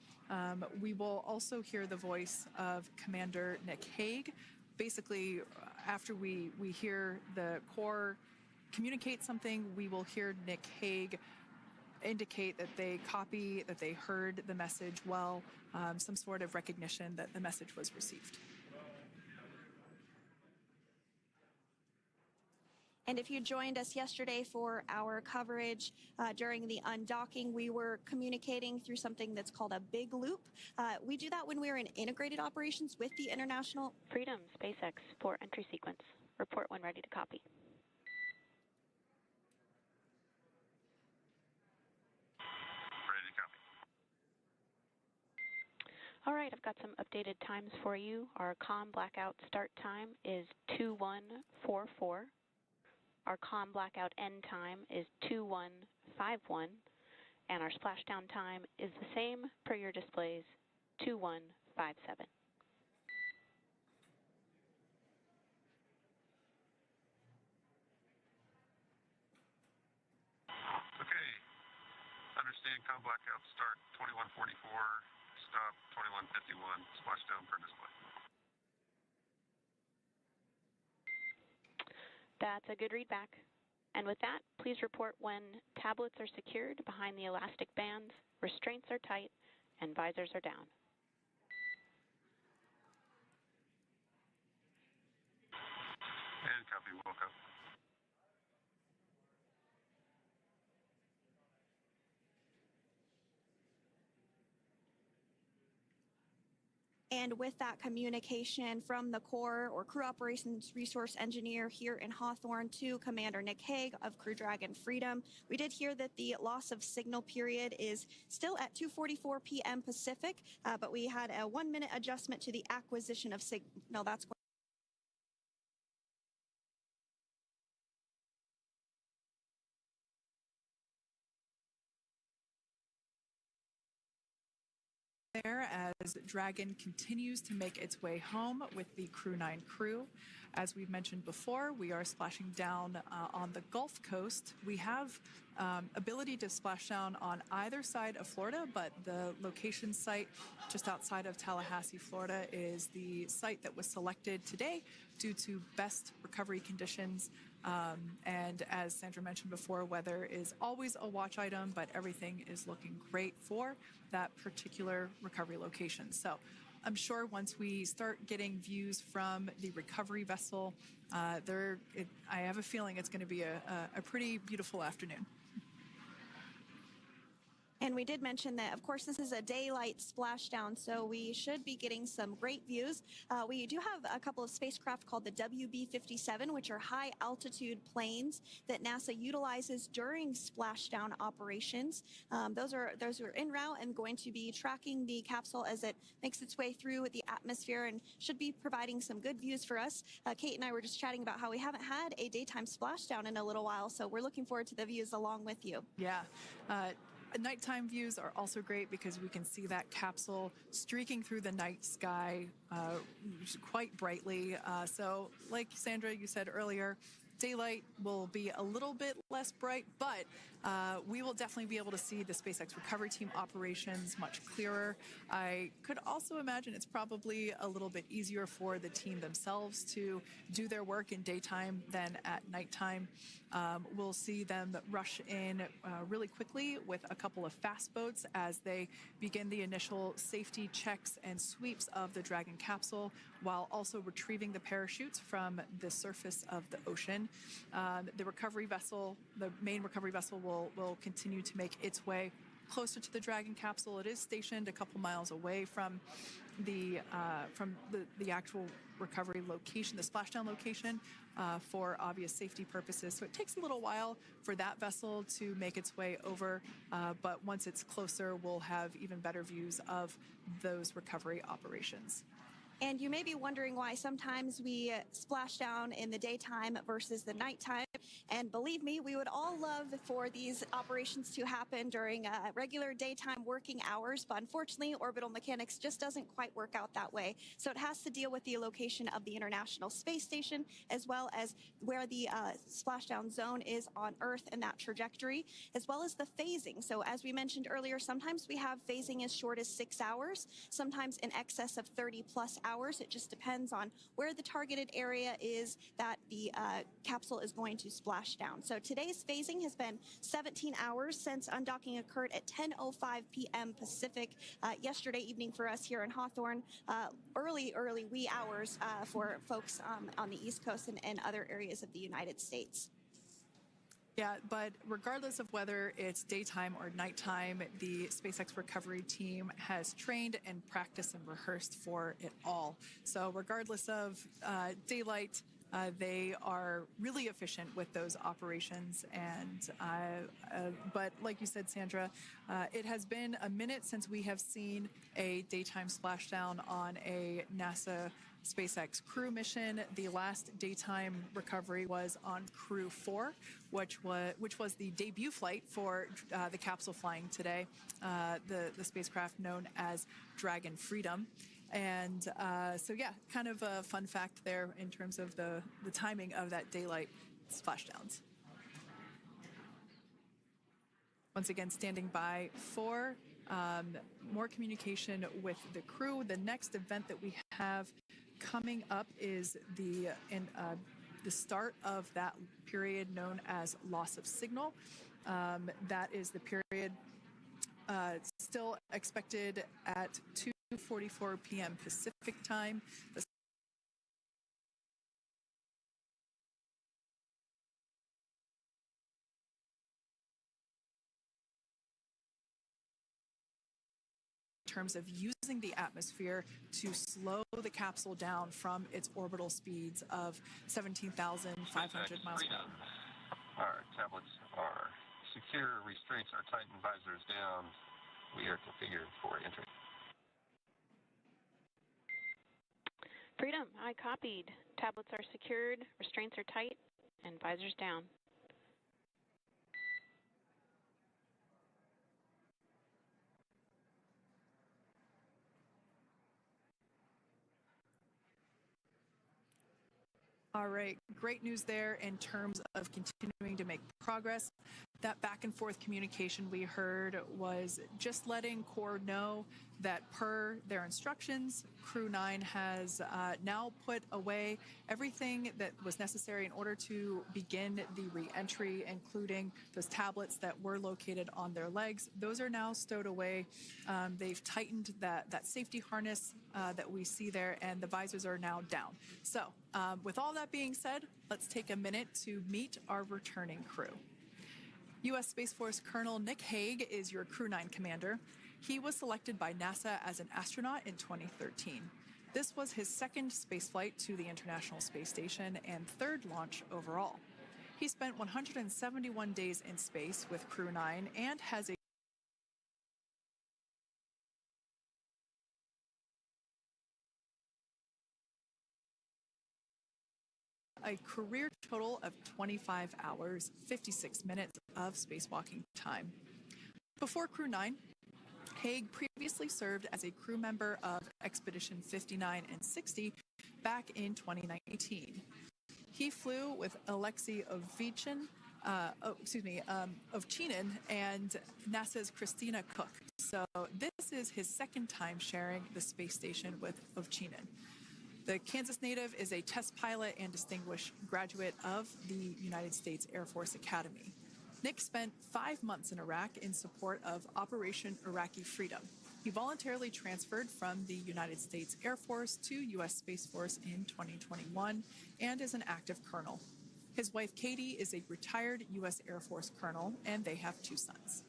We will also hear the voice of Commander Nick Hague. Basically, after we hear the Corps communicate something, we will hear Nick Hague indicate that they copy, that they heard the message well, some sort of recognition that the message was received. And if you joined us yesterday for our coverage during the undocking, we were communicating through something that's called a big loop. We do that when we're in integrated operations with the International Freedom, SpaceX, for entry sequence. Report when ready to copy. Ready to copy. All right, I've got some updated times for you. Our comm blackout start time is 2144. Our comm blackout end time is 2151, and our splashdown time is the same per your displays, 2157. Okay. Understand comm blackout start 2144, stop 2151, splashdown per display. That's a good readback. And with that, please report when tablets are secured behind the elastic bands, restraints are tight, and visors are down. And copy, Wilco. And with that communication from the Corps or Crew Operations Resource Engineer here in Hawthorne to Commander Nick Hague of Crew Dragon Freedom, we did hear that the loss of signal period is still at 2:44 p.m. Pacific, but we had a 1-minute adjustment to the acquisition of signal. That's there as Dragon continues to make its way home with the Crew 9 crew. As we've mentioned before, we are splashing down on the Gulf Coast. We have ability to splash down on either side of Florida, but the location site just outside of Tallahassee, Florida is the site that was selected today due to best recovery conditions. And as Sandra mentioned before, weather is always a watch item, but everything is looking great for that particular recovery location. So I'm sure once we start getting views from the recovery vessel, I have a feeling it's going to be a pretty beautiful afternoon. And we did mention that, of course, this is a daylight splashdown, so we should be getting some great views. We do have a couple of spacecraft called the WB-57, which are high-altitude planes that NASA utilizes during splashdown operations. Those are en route and going to be tracking the capsule as it makes its way through the atmosphere and should be providing some good views for us. Kate and I were just chatting about how we haven't had a daytime splashdown in a little while, so we're looking forward to the views along with you. Yeah. Nighttime views are also great because we can see that capsule streaking through the night sky quite brightly. So like Sandra, you said earlier, daylight will be a little bit less bright, but we will definitely be able to see the SpaceX recovery team operations much clearer. I could also imagine it's probably a little bit easier for the team themselves to do their work in daytime than at nighttime. We'll see them rush in really quickly with a couple of fast boats as they begin the initial safety checks and sweeps of the Dragon capsule, while also retrieving the parachutes from the surface of the ocean. The recovery vessel, the main recovery vessel, will continue to make its way closer to the Dragon capsule. It is stationed a couple miles away from the actual recovery location, the splashdown location, for obvious safety purposes. So it takes a little while for that vessel to make its way over, but once it's closer, we'll have even better views of those recovery operations. And you may be wondering why sometimes we splash down in the daytime versus the nighttime. And believe me, we would all love for these operations to happen during regular daytime working hours. But unfortunately, orbital mechanics just doesn't quite work out that way. So it has to deal with the location of the International Space Station, as well as where the splashdown zone is on Earth and that trajectory, as well as the phasing. So as we mentioned earlier, sometimes we have phasing as short as 6 hours, sometimes in excess of 30+ hours. It just depends on where the targeted area is that the capsule is going to splash down. So today's phasing has been 17 hours since undocking occurred at 10:05 p.m. Pacific yesterday evening for us here in Hawthorne. Early wee hours for folks on the East Coast and other areas of the United States. Yeah, but regardless of whether it's daytime or nighttime, the SpaceX recovery team has trained and practiced and rehearsed for it all. So regardless of daylight, they are really efficient with those operations. And but like you said, Sandra, it has been a minute since we have seen a daytime splashdown on a NASA SpaceX crew mission. The last daytime recovery was on Crew 4, which was the debut flight for the capsule flying today, the spacecraft known as Dragon Freedom. And so, yeah, kind of a fun fact there in terms of the timing of that daylight splashdowns. Once again, standing by for more communication with the crew. The next event that we have coming up is the start of that period known as loss of signal. That is the period still expected at 2:44 p.m. Pacific time. Terms of using the atmosphere to slow the capsule down from its orbital speeds of 17,500 miles per hour. Our tablets are secure, restraints are tightened, visors down. We are configured for entry. Freedom, I copied. Tablets are secured, restraints are tight, and visors down. All right, great news there in terms of continuing to make progress. That back and forth communication we heard was just letting Core know that per their instructions, Crew 9 has now put away everything that was necessary in order to begin the re-entry, including those tablets that were located on their legs. Those are now stowed away. They've tightened that safety harness that we see there, and the visors are now down. So with all that being said, let's take a minute to meet our returning crew. U.S. Space Force Colonel Nick Hague is your Crew 9 commander. He was selected by NASA as an astronaut in 2013. This was his second spaceflight to the International Space Station and third launch overall. He spent 171 days in space with Crew 9 and has a career total of 25 hours, 56 minutes of spacewalking time. Before Crew 9, Hague previously served as a crew member of Expedition 59 and 60 back in 2019. He flew with Alexei Ovchinin and NASA's Christina Cook. So this is his second time sharing the space station with Ovchinin. The Kansas native is a test pilot and distinguished graduate of the United States Air Force Academy. Nick spent 5 months in Iraq in support of Operation Iraqi Freedom. He voluntarily transferred from the United States Air Force to U.S. Space Force in 2021 and is an active colonel. His wife, Katie, is a retired U.S. Air Force colonel, and they have 2 sons.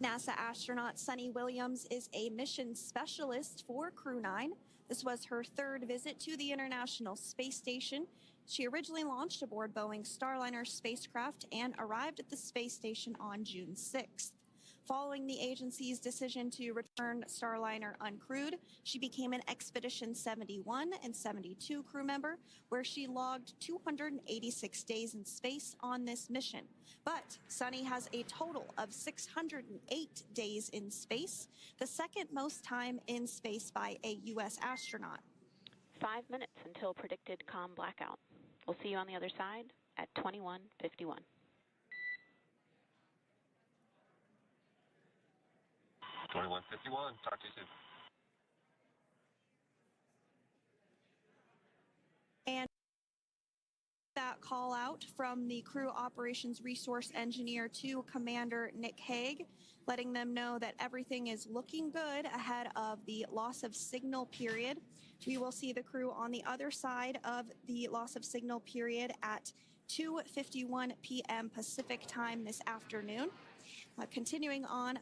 NASA astronaut Suni Williams is a mission specialist for Crew 9. This was her third visit to the International Space Station. She originally launched aboard Boeing Starliner spacecraft and arrived at the space station on June 6th. Following the agency's decision to return Starliner uncrewed, she became an Expedition 71 and 72 crew member, where she logged 286 days in space on this mission. But Suni has a total of 608 days in space, the second most time in space by a U.S. astronaut. 5 minutes until predicted comm blackout. We'll see you on the other side at 21:51. Talk to you soon. out from the crew operations resource engineer to Commander Nick Hague, letting them know that everything is looking good ahead of the loss of signal period. We will see the crew on the other side of the loss of signal period at 2:51 p.m. Pacific time this afternoon. Continuing on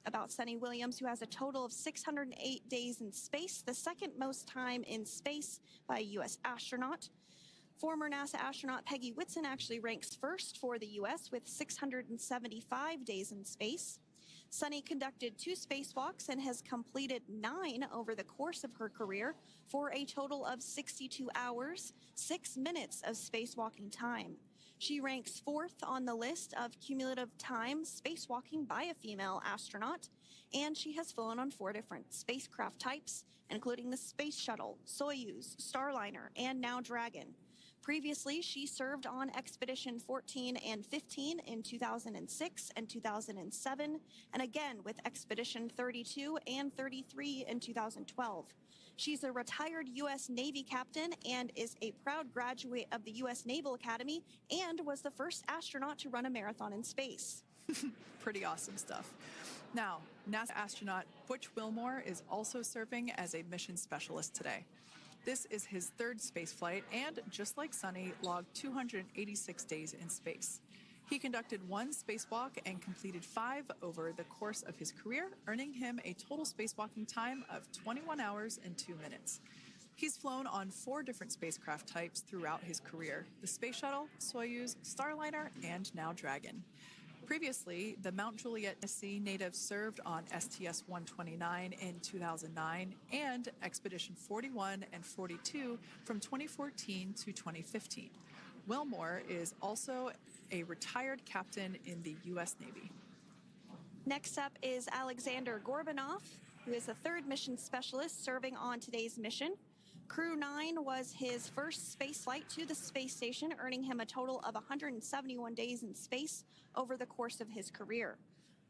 about Suni Williams, who has a total of 608 days in space, the second most time in space by a U.S. astronaut. Former NASA astronaut Peggy Whitson actually ranks first for the U.S. with 675 days in space. Suni conducted 2 spacewalks and has completed 9 over the course of her career for a total of 62 hours, 6 minutes of spacewalking time. She ranks 4th on the list of cumulative time spacewalking by a female astronaut, and she has flown on 4 different spacecraft types, including the Space Shuttle, Soyuz, Starliner, and now Dragon. Previously, she served on Expedition 14 and 15 in 2006 and 2007, and again with Expedition 32 and 33 in 2012. She's a retired U.S. Navy captain and is a proud graduate of the U.S. Naval Academy and was the first astronaut to run a marathon in space. Pretty awesome stuff. Now, NASA astronaut Butch Wilmore is also serving as a mission specialist today. This is his 3rd spaceflight and, just like Suni, logged 286 days in space. He conducted 1 spacewalk and completed 5 over the course of his career, earning him a total spacewalking time of 21 hours and 2 minutes. He's flown on 4 different spacecraft types throughout his career: the Space Shuttle, Soyuz, Starliner, and now Dragon. Previously, the Mount Juliet, Tennessee native served on STS-129 in 2009 and Expedition 41 and 42 from 2014 to 2015. Wilmore is also a retired captain in the U.S. Navy. Next up is Alexander Gorbanov, who is the 3rd mission specialist serving on today's mission. Crew 9 was his first space flight to the space station, earning him a total of 171 days in space over the course of his career.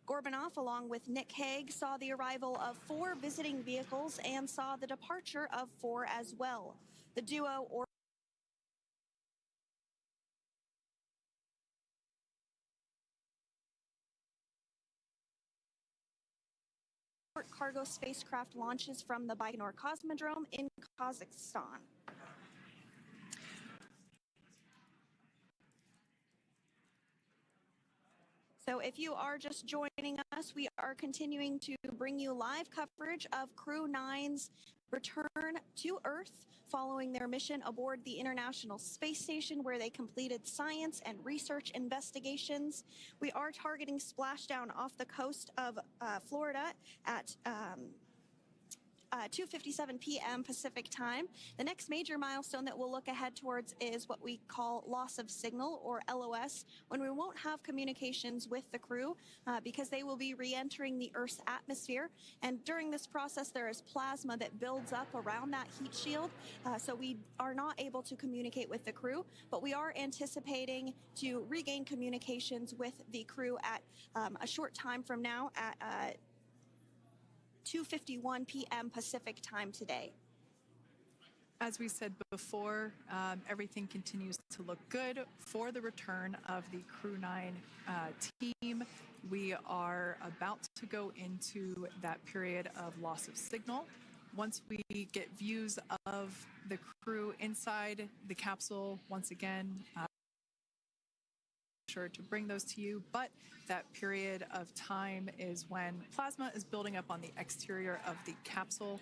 Gorbanov, along with Nick Hague, saw the arrival of 4 visiting vehicles and saw the departure of 4 as well. The duo cargo spacecraft launches from the Baikonur Cosmodrome in Kazakhstan. So if you are just joining us, we are continuing to bring you live coverage of Crew 9's return to Earth following their mission aboard the International Space Station, where they completed science and research investigations. We are targeting splashdown off the coast of Florida at 2:57 p.m. Pacific time. The next major milestone that we'll look ahead towards is what we call loss of signal, or LOS, when we won't have communications with the crew because they will be re-entering the Earth's atmosphere. And during this process, there is plasma that builds up around that heat shield, so we are not able to communicate with the crew, but we are anticipating to regain communications with the crew at a short time from now at 2:51 p.m. Pacific time today. As we said before, everything continues to look good for the return of the Crew 9 team. We are about to go into that period of loss of signal. Once we get views of the crew inside the capsule, once again, sure to bring those to you, but that period of time is when plasma is building up on the exterior of the capsule,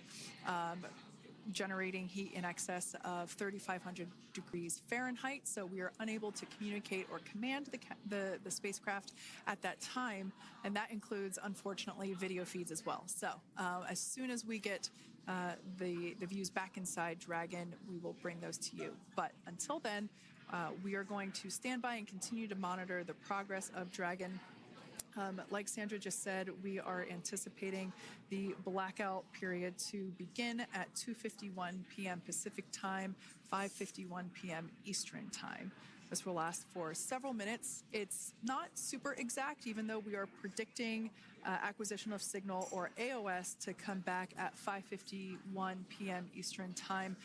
generating heat in excess of 3,500 degrees Fahrenheit. So we are unable to communicate or command the spacecraft at that time, and that includes, unfortunately, video feeds as well. So as soon as we get the views back inside Dragon, we will bring those to you. But until then, we are going to stand by and continue to monitor the progress of Dragon. Like Sandra just said, we are anticipating the blackout period to begin at 2:51 p.m. Pacific time, 5:51 p.m. Eastern time. This will last for several minutes. It's not super exact, even though we are predicting acquisition of signal, or AOS, to come back at 5:51 p.m. Eastern time.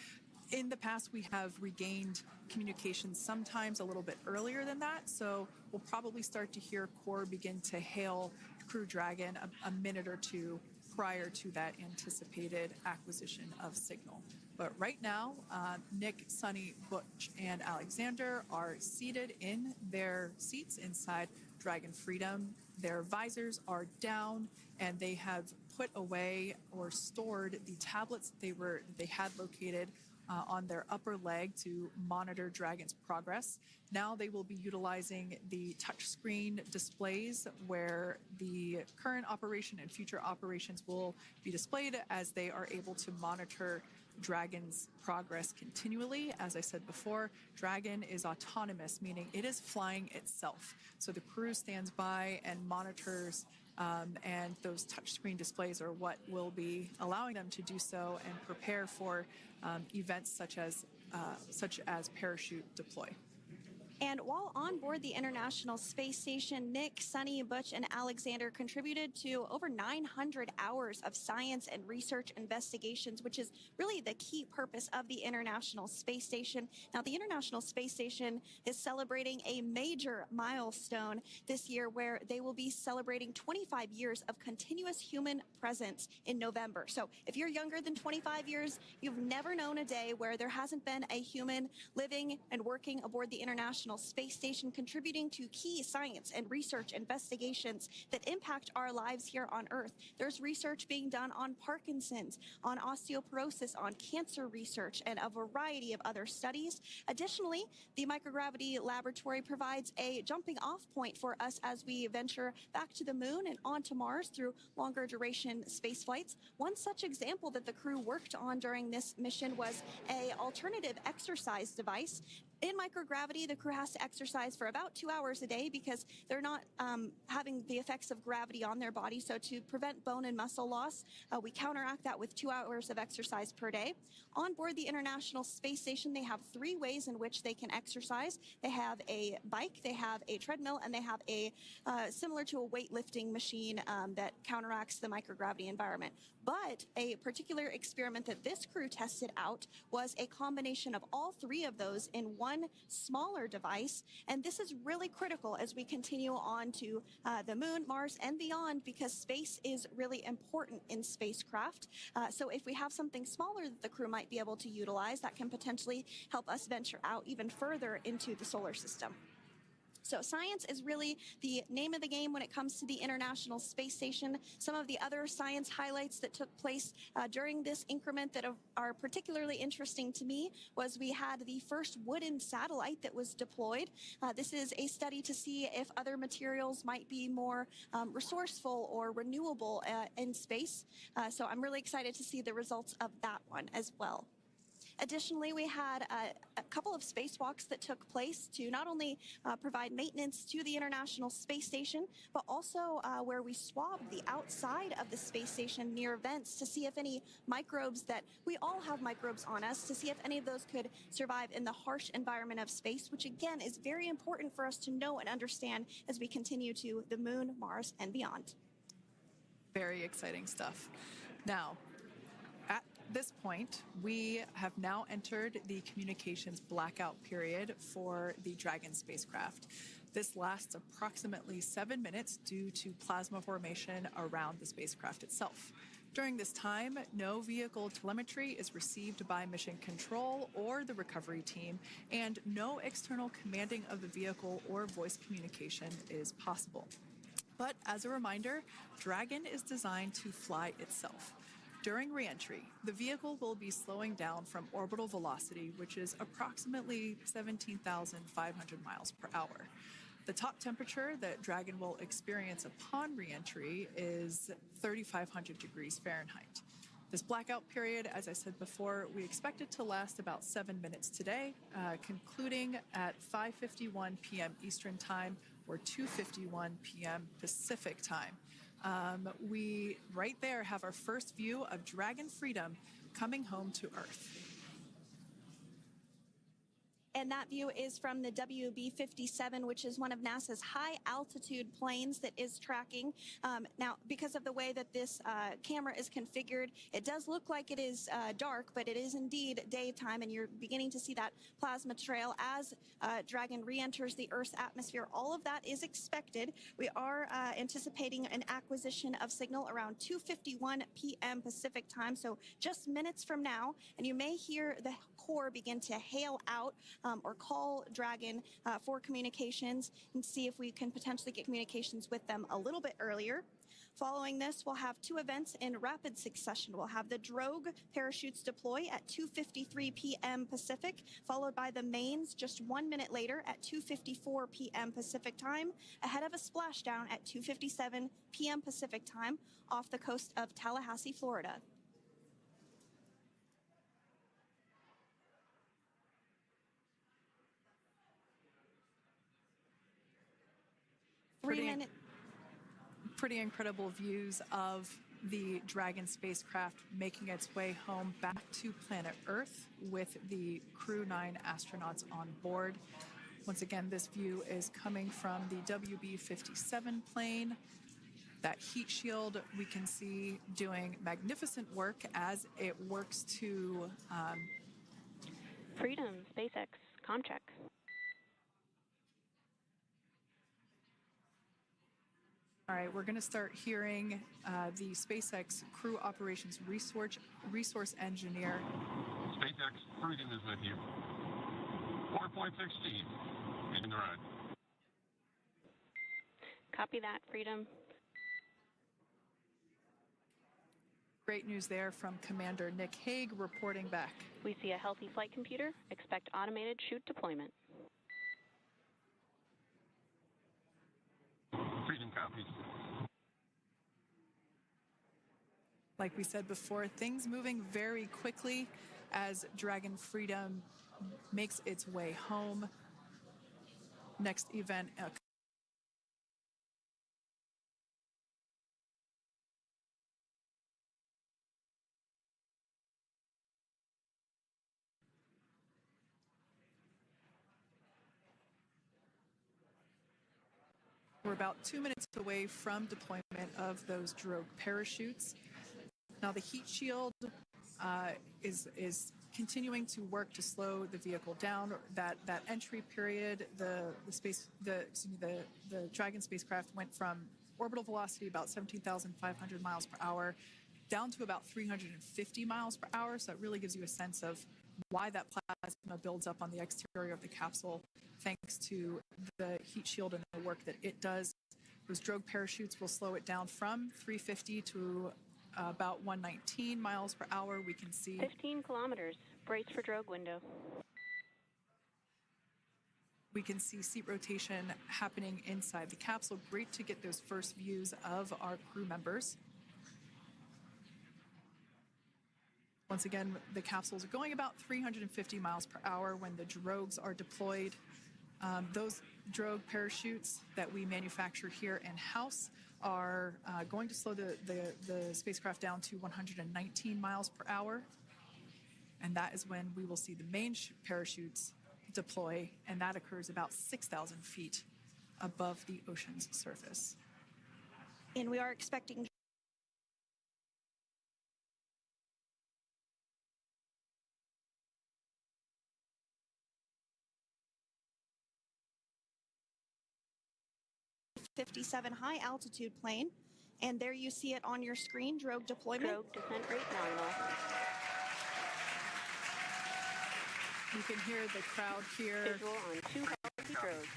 In the past, we have regained communication sometimes a little bit earlier than that, so we'll probably start to hear Core begin to hail Crew Dragon a minute or two prior to that anticipated acquisition of signal. But right now, Nick, Suni, Butch, and Alexander are seated in their seats inside Dragon Freedom. Their visors are down, and they have put away or stored the tablets they had located on their upper leg to monitor Dragon's progress. Now they will be utilizing the touchscreen displays where the current operation and future operations will be displayed as they are able to monitor Dragon's progress continually. As I said before, Dragon is autonomous, meaning it is flying itself. So the crew stands by and monitors, and those touchscreen displays are what will be allowing them to do so and prepare for events such as parachute deploy. And while on board the International Space Station, Nick, Suni, Butch, and Alexander contributed to over 900 hours of science and research investigations, which is really the key purpose of the International Space Station. Now, the International Space Station is celebrating a major milestone this year where they will be celebrating 25 years of continuous human presence in November. So if you're younger than 25 years, you've never known a day where there hasn't been a human living and working aboard the International Space Station, contributing to key science and research investigations that impact our lives here on Earth. There's research being done on Parkinson's, on osteoporosis, on cancer research, and a variety of other studies. Additionally, the microgravity laboratory provides a jumping off point for us as we venture back to the moon and onto Mars through longer duration space flights. One such example that the crew worked on during this mission was an alternative exercise device. In microgravity, the crew has to exercise for about 2 hours a day because they're not having the effects of gravity on their body. So to prevent bone and muscle loss, we counteract that with 2 hours of exercise per day. On board the International Space Station, they have 3 ways in which they can exercise. They have a bike, they have a treadmill, and they have a similar to a weightlifting machine that counteracts the microgravity environment. But a particular experiment that this crew tested out was a combination of all 3 of those in one smaller device. And this is really critical as we continue on to the moon, Mars, and beyond, because space is really important in spacecraft. So if we have something smaller that the crew might be able to utilize, that can potentially help us venture out even further into the solar system. So science is really the name of the game when it comes to the International Space Station. Some of the other science highlights that took place during this increment that are particularly interesting to me was we had the first wooden satellite that was deployed. This is a study to see if other materials might be more resourceful or renewable in space. So I'm really excited to see the results of that one as well. Additionally, we had a couple of spacewalks that took place to not only provide maintenance to the International Space Station, but also where we swabbed the outside of the space station near vents to see if any microbes that we all have microbes on us, to see if any of those could survive in the harsh environment of space, which again is very important for us to know and understand as we continue to the moon, Mars, and beyond. Very exciting stuff. Now, at this point, we have now entered the communications blackout period for the Dragon spacecraft. This lasts approximately 7 minutes due to plasma formation around the spacecraft itself. During this time, no vehicle telemetry is received by mission control or the recovery team, and no external commanding of the vehicle or voice communication is possible. But as a reminder, Dragon is designed to fly itself. During reentry, the vehicle will be slowing down from orbital velocity, which is approximately 17,500 miles per hour. The top temperature that Dragon will experience upon reentry is 3,500 degrees Fahrenheit. This blackout period, as I said before, we expect it to last about 7 minutes today, concluding at 5:51 p.m. Eastern Time or 2:51 p.m. Pacific Time. We right there have our first view of Dragon Freedom coming home to Earth. And that view is from the WB-57, which is one of NASA's high-altitude planes that is tracking. Now, because of the way that this camera is configured, it does look like it is dark, but it is indeed daytime, and you're beginning to see that plasma trail as Dragon re-enters the Earth's atmosphere. All of that is expected. We are anticipating an acquisition of signal around 2:51 p.m. Pacific time, so just minutes from now, and you may hear the core begin to hail out or call Dragon for communications and see if we can potentially get communications with them a little bit earlier. Following this, we'll have two events in rapid succession. We'll have the Drogue parachutes deploy at 2:53 p.m. Pacific, followed by the mains just 1 minute later at 2:54 p.m. Pacific time, ahead of a splashdown at 2:57 p.m. Pacific time off the coast of Tallahassee, Florida. Pretty incredible views of the Dragon spacecraft making its way home back to planet Earth with the Crew 9 astronauts on board. Once again, this view is coming from the WB-57 plane. That heat shield we can see doing magnificent work as it works to Freedom, SpaceX, Comcheck. All right, we're going to start hearing the SpaceX Crew Operations Resource Engineer. SpaceX Freedom is with you. 4.6 feet. In the ride. Copy that, Freedom. Great news there from Commander Nick Hague reporting back. We see a healthy flight computer. Expect automated chute deployment. Freedom copies. Like we said before, things moving very quickly as Dragon Freedom makes its way home. Next event. We're about 2 minutes away from deployment of those Drogue parachutes. Now the heat shield is continuing to work to slow the vehicle down. That entry period, the Dragon spacecraft went from orbital velocity about 17,500 miles per hour down to about 350 miles per hour. So it really gives you a sense of why that plasma builds up on the exterior of the capsule, thanks to the heat shield and the work that it does. Those Drogue parachutes will slow it down from 350 to about 119 miles per hour. We can see 15 kilometers. Brace for Drogue window. We can see seat rotation happening inside the capsule. Great to get those first views of our crew members. Once again, the capsules are going about 350 miles per hour when the Drogues are deployed. Those Drogue parachutes that we manufacture here in-house are going to slow the spacecraft down to 119 miles per hour. And that is when we will see the main parachutes deploy, and that occurs about 6,000 feet above the ocean's surface. And we are expecting '57 high altitude plane, and there you see it on your screen, Drogue deployment. Drogue descent rate nominal. You can hear the crowd here. Visual on 2 healthy Drogues.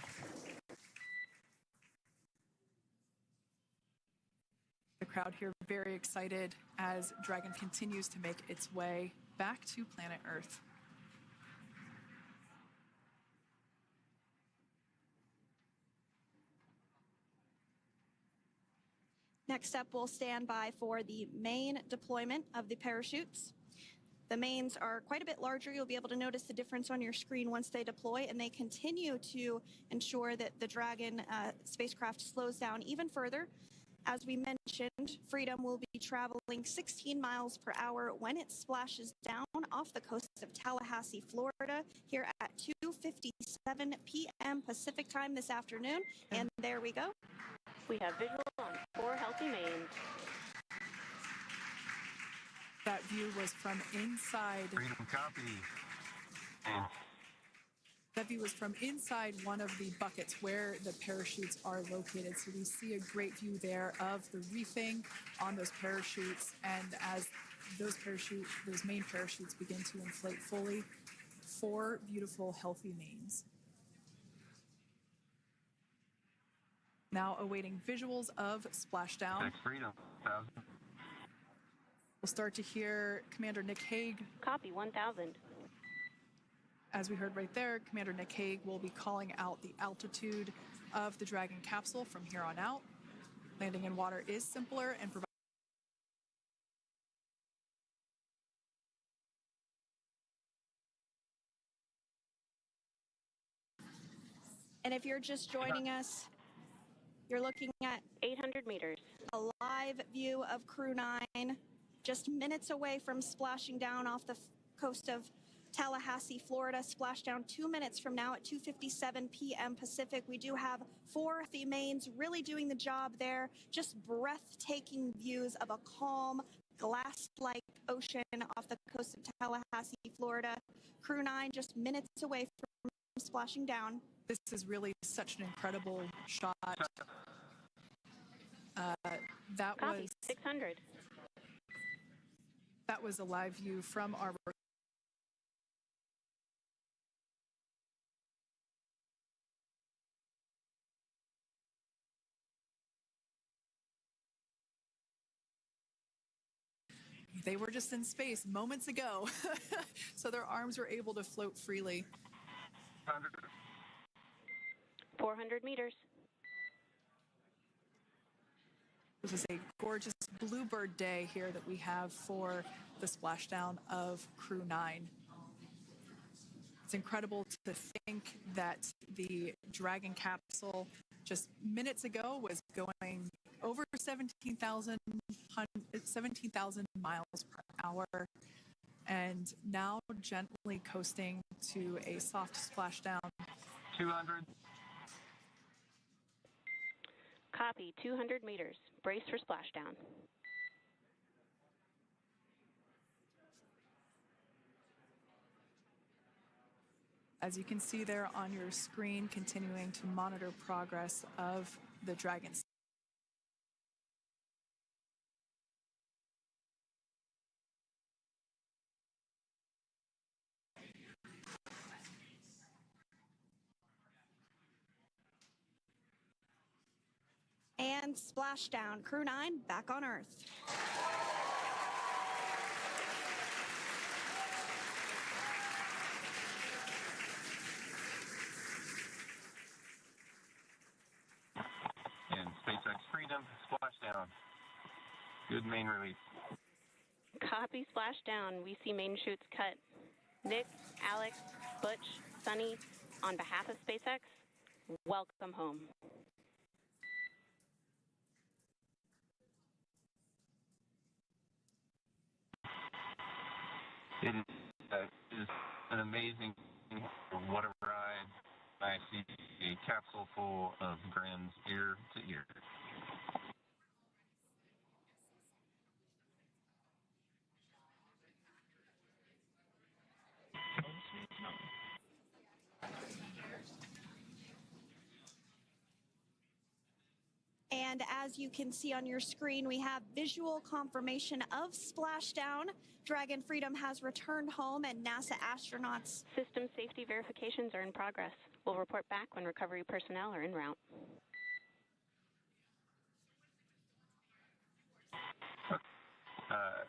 The crowd here very excited as Dragon continues to make its way back to planet Earth. Next up, we'll stand by for the main deployment of the parachutes. The mains are quite a bit larger. You'll be able to notice the difference on your screen once they deploy, and they continue to ensure that the Dragon spacecraft slows down even further. As we mentioned, Freedom will be traveling 16 miles per hour when it splashes down off the coast of Tallahassee, Florida, here at 2:57 p.m. Pacific time this afternoon. And there we go. We have visual on 4 healthy mains. That view was from inside. Freedom copy. And That view was from inside one of the buckets where the parachutes are located. So we see a great view there of the reefing on those parachutes. And as those main parachutes begin to inflate fully, 4 beautiful, healthy mains. Now awaiting visuals of Splashdown. Next Freedom 1000. We'll start to hear Commander Nick Hague. Copy 1000. As we heard right there, Commander Nick Hague will be calling out the altitude of the Dragon capsule from here on out. Landing in water is simpler and provides And if you're just joining us, you're looking at 800 meters. a live view of Crew 9, just minutes away from splashing down off the coast of Tallahassee, Florida. Splashdown 2 minutes from now at 2:57 p.m. Pacific. We do have 4 healthy mains really doing the job there. Just breathtaking views of a calm, glass-like ocean off the coast of Tallahassee, Florida. Crew 9 just minutes away from splashing down. This is really such an incredible shot. That Copy was 600. that was a live view from our. They were just in space moments ago, so their arms were able to float freely. 400 meters. This is a gorgeous bluebird day here that we have for the splashdown of Crew 9. It's incredible to think that the Dragon capsule just minutes ago was going over 17,000 miles per hour, and now gently coasting to a soft splashdown. 200. Copy 200 meters. Brace for splashdown. As you can see there on your screen, continuing to monitor progress of the Dragon. And splashdown. Crew 9 back on Earth. And SpaceX Freedom, splashdown. Good main release. Copy splashdown. We see main chutes cut. Nick, Alex, Butch, Suni, on behalf of SpaceX, welcome home. It is an amazing, what a ride. I see a capsule full of grins ear to ear. And as you can see on your screen, we have visual confirmation of splashdown. Dragon Freedom has returned home, and NASA astronauts. System safety verifications are in progress. We'll report back when recovery personnel are en route.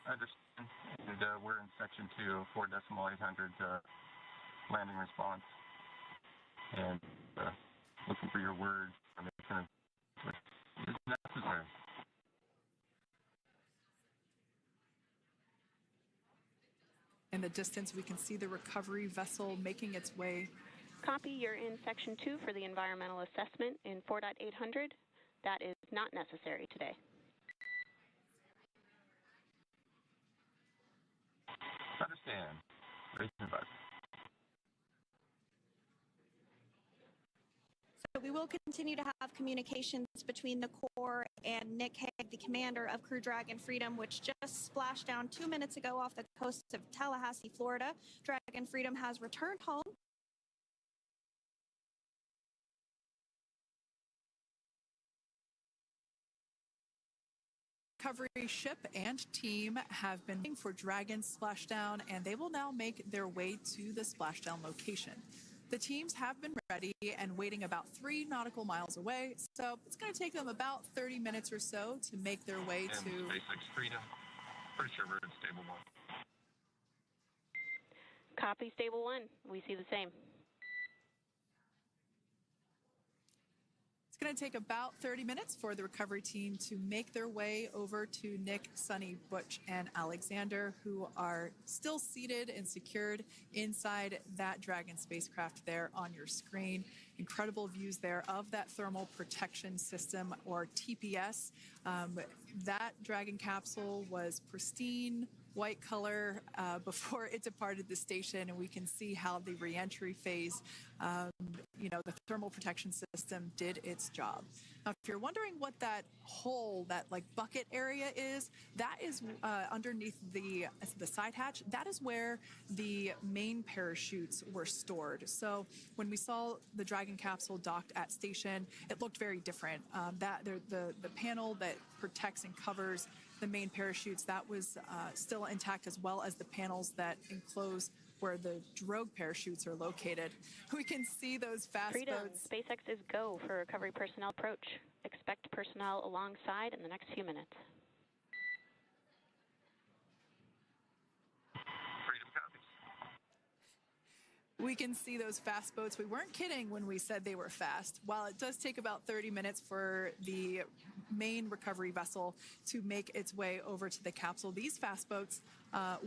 Understand, and we're in section 2 of 4.800 landing response. And looking for your word. Is necessary. In the distance, we can see the recovery vessel making its way. Copy, you're in section 2 for the environmental assessment in 4.800. That is not necessary today. Understand. Bye. So we will continue to have communications between the Corps and Nick Hague, the commander of Crew Dragon Freedom, which just splashed down 2 minutes ago off the coast of Tallahassee, Florida. Dragon Freedom has returned home. Recovery ship and team have been waiting for Dragon Splashdown, and they will now make their way to the Splashdown location. The teams have been ready and waiting about 3 nautical miles away, so it's going to take them about 30 minutes or so to make their way and to SpaceX Freedom. Pretty sure we're in Stable 1. Copy, Stable 1. We see the same. It's going to take about 30 minutes for the recovery team to make their way over to Nick, Suni, Butch, and Alexander, who are still seated and secured inside that Dragon spacecraft there on your screen. Incredible views there of that thermal protection system, or TPS. That Dragon capsule was pristine, white color before it departed the station, and we can see how the reentry phase, the thermal protection system did its job. Now, if you're wondering what that hole, that like bucket area is, that is underneath the side hatch. That is where the main parachutes were stored. So when we saw the Dragon capsule docked at station, it looked very different. The panel that protects and covers the main parachutes, that was still intact, as well as the panels that enclose where the Drogue parachutes are located. We can see those fast Freedom. boats. SpaceX is go for recovery personnel approach. Expect personnel alongside in the next few minutes. Freedom copies. We can see those fast boats. We weren't kidding when we said they were fast. While it does take about 30 minutes for the main recovery vessel to make its way over to the capsule, these fast boats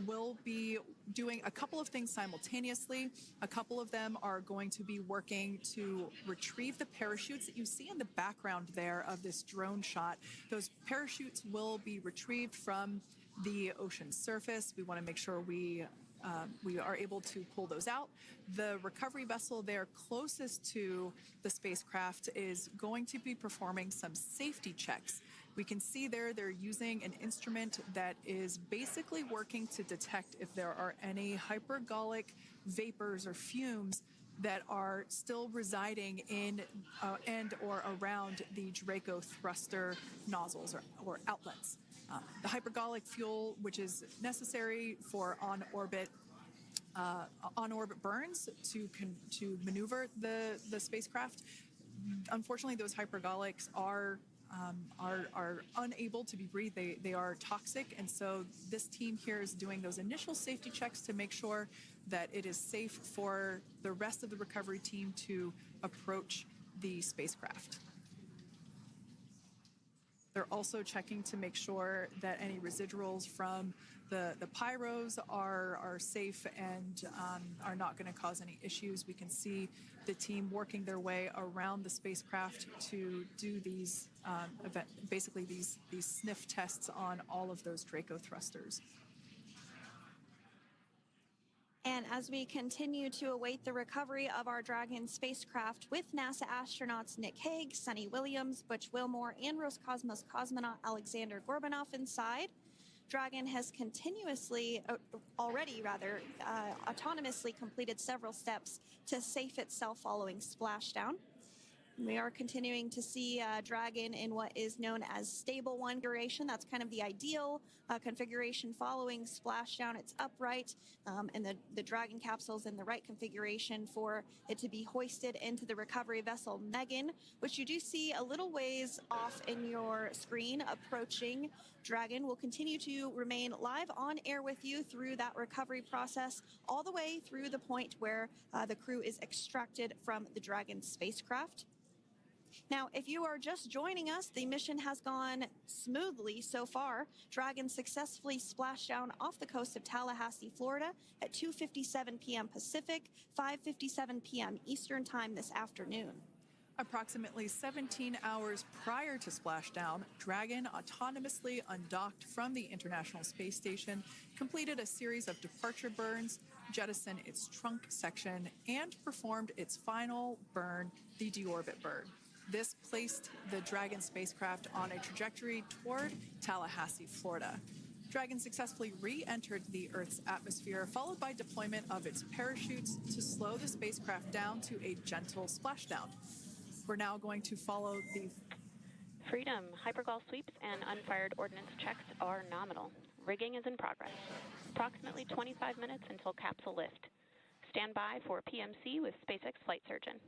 will be doing a couple of things simultaneously. A couple of them are going to be working to retrieve the parachutes that you see in the background there of this drone shot. Those parachutes will be retrieved from the ocean surface. We want to make sure we are able to pull those out. The recovery vessel there closest to the spacecraft is going to be performing some safety checks. We can see there they're using an instrument that is basically working to detect if there are any hypergolic vapors or fumes that are still residing in and or around the Draco thruster nozzles or outlets. The hypergolic fuel, which is necessary for on-orbit burns to maneuver the spacecraft. Unfortunately, those hypergolics are unable to be breathed. They are toxic, and so this team here is doing those initial safety checks to make sure that it is safe for the rest of the recovery team to approach the spacecraft. They're also checking to make sure that any residuals from the pyros are safe and are not going to cause any issues. We can see the team working their way around the spacecraft to do these basically these sniff tests on all of those Draco thrusters. And as we continue to await the recovery of our Dragon spacecraft with NASA astronauts Nick Hague, Suni Williams, Butch Wilmore, and Roscosmos cosmonaut Alexander Gorbanov inside, Dragon has autonomously completed several steps to safe itself following splashdown. We are continuing to see Dragon in what is known as Stable 1 configuration. That's kind of the ideal configuration following splashdown. It's upright, and the Dragon capsule is in the right configuration for it to be hoisted into the recovery vessel Megan, which you do see a little ways off in your screen approaching. Dragon will continue to remain live on air with you through that recovery process, all the way through the point where the crew is extracted from the Dragon spacecraft. Now, if you are just joining us, the mission has gone smoothly so far. Dragon successfully splashed down off the coast of Tallahassee, Florida at 2:57 p.m. Pacific, 5:57 p.m. Eastern Time this afternoon. Approximately 17 hours prior to splashdown, Dragon autonomously undocked from the International Space Station, completed a series of departure burns, jettison its trunk section, and performed its final burn, the deorbit burn. This placed the Dragon spacecraft on a trajectory toward Tallahassee, Florida. Dragon successfully re-entered the Earth's atmosphere, followed by deployment of its parachutes to slow the spacecraft down to a gentle splashdown. We're now going to follow the Freedom. Hypergol sweeps and unfired ordnance checks are nominal. Rigging is in progress. Approximately 25 minutes until capsule lift. Stand by for PMC with SpaceX flight surgeon.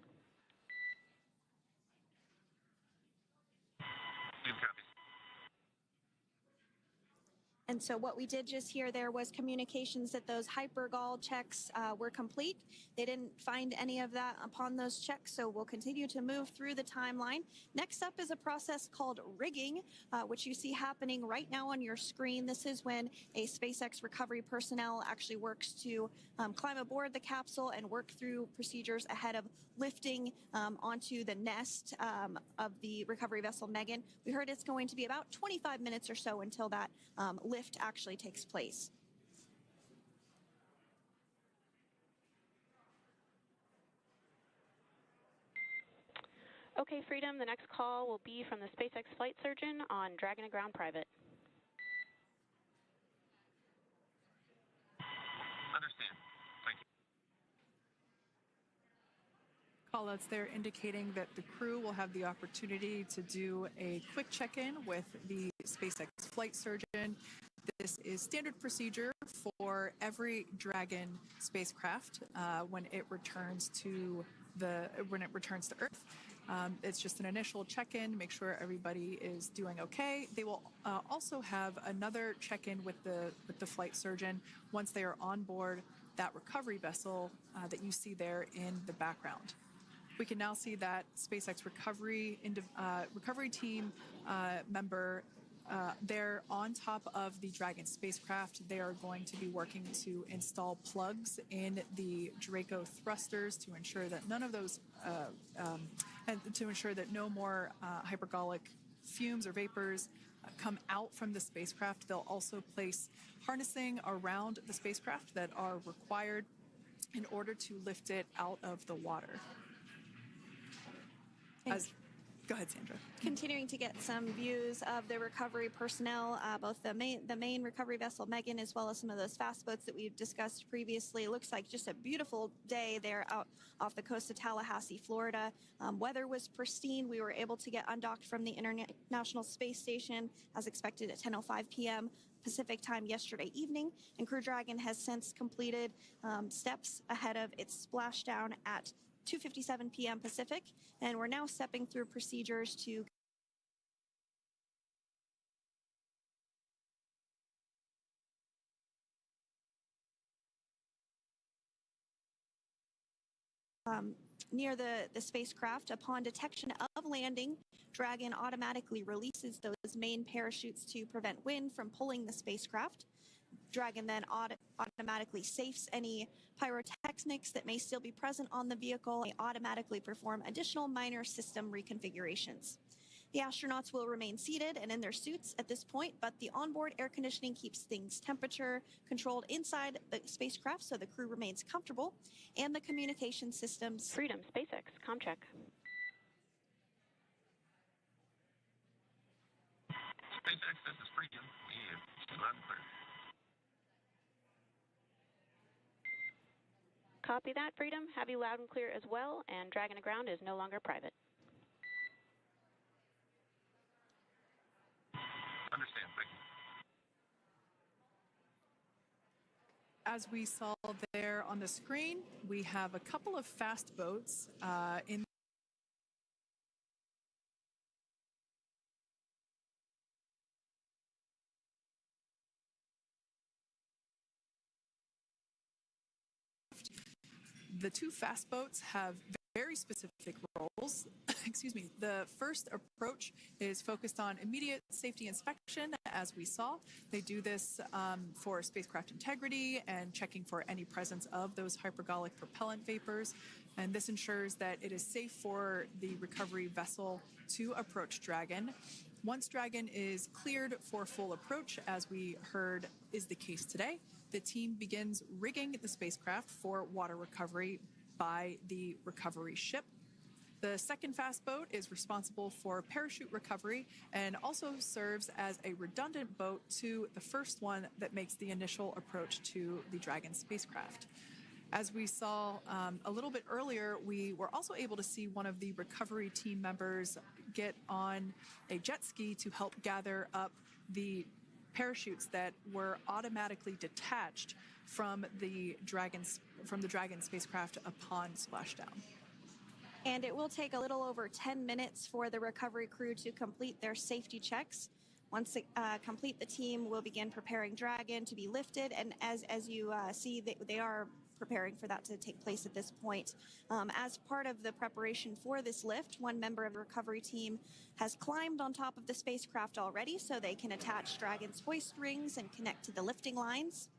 And so what we did just hear there was communications that those hypergol checks were complete. They didn't find any of that upon those checks, so we'll continue to move through the timeline. Next up is a process called rigging, which you see happening right now on your screen. This is when a SpaceX recovery personnel actually works to climb aboard the capsule and work through procedures ahead of lifting onto the nest of the recovery vessel Megan. We heard it's going to be about 25 minutes or so until that lift actually takes place. Okay, Freedom, the next call will be from the SpaceX flight surgeon on Dragon and Ground Private. Understand. Thank you. callouts there indicating that the crew will have the opportunity to do a quick check-in with the SpaceX flight surgeon. This is standard procedure for every Dragon spacecraft when it returns to Earth. It's just an initial check-in, make sure everybody is doing okay. They will also have another check-in with the flight surgeon once they are on board that recovery vessel that you see there in the background. We can now see that SpaceX recovery team member they're on top of the Dragon spacecraft. They are going to be working to install plugs in the Draco thrusters to ensure that none of those, and to ensure that no more hypergolic fumes or vapors come out from the spacecraft. They'll also place harnessing around the spacecraft that are required in order to lift it out of the water. Go ahead, Sandra. Continuing to get some views of the recovery personnel, both the main recovery vessel Megan, as well as some of those fast boats that we've discussed previously. It looks like just a beautiful day there out off the coast of Tallahassee, Florida. Weather was pristine. We were able to get undocked from the International Space Station as expected at 10:05 p.m. Pacific time yesterday evening, and Crew Dragon has since completed steps ahead of its splashdown at 2:57 p.m. Pacific, and we're now stepping through procedures to near the spacecraft. Upon detection of landing, Dragon automatically releases those main parachutes to prevent wind from pulling the spacecraft. Dragon then automatically safes any pyrotechnics that may still be present on the vehicle and automatically perform additional minor system reconfigurations. The astronauts will remain seated and in their suits at this point, but the onboard air conditioning keeps things temperature controlled inside the spacecraft so the crew remains comfortable, and the communication systems. Freedom, SpaceX, ComCheck. SpaceX, this is Freedom. We have loud and clear. Copy that, Freedom. Have you loud and clear as well, and Dragon to Ground is no longer private. Understand, thank you. As we saw there on the screen, we have a couple of fast boats in the two fast boats have very specific roles. Excuse me. The first approach is focused on immediate safety inspection, as we saw. They do this for spacecraft integrity and checking for any presence of those hypergolic propellant vapors. And this ensures that it is safe for the recovery vessel to approach Dragon. Once Dragon is cleared for full approach, as we heard is the case today, the team begins rigging the spacecraft for water recovery by the recovery ship. The second fast boat is responsible for parachute recovery and also serves as a redundant boat to the first one that makes the initial approach to the Dragon spacecraft. As we saw a little bit earlier, we were also able to see one of the recovery team members get on a jet ski to help gather up the parachutes that were automatically detached from the Dragon spacecraft upon splashdown. And it will take a little over 10 minutes for the recovery crew to complete their safety checks. Once they complete, the team will begin preparing Dragon to be lifted. And as you see, they are preparing for that to take place at this point. As part of the preparation for this lift, one member of the recovery team has climbed on top of the spacecraft already so they can attach Dragon's hoist rings and connect to the lifting lines.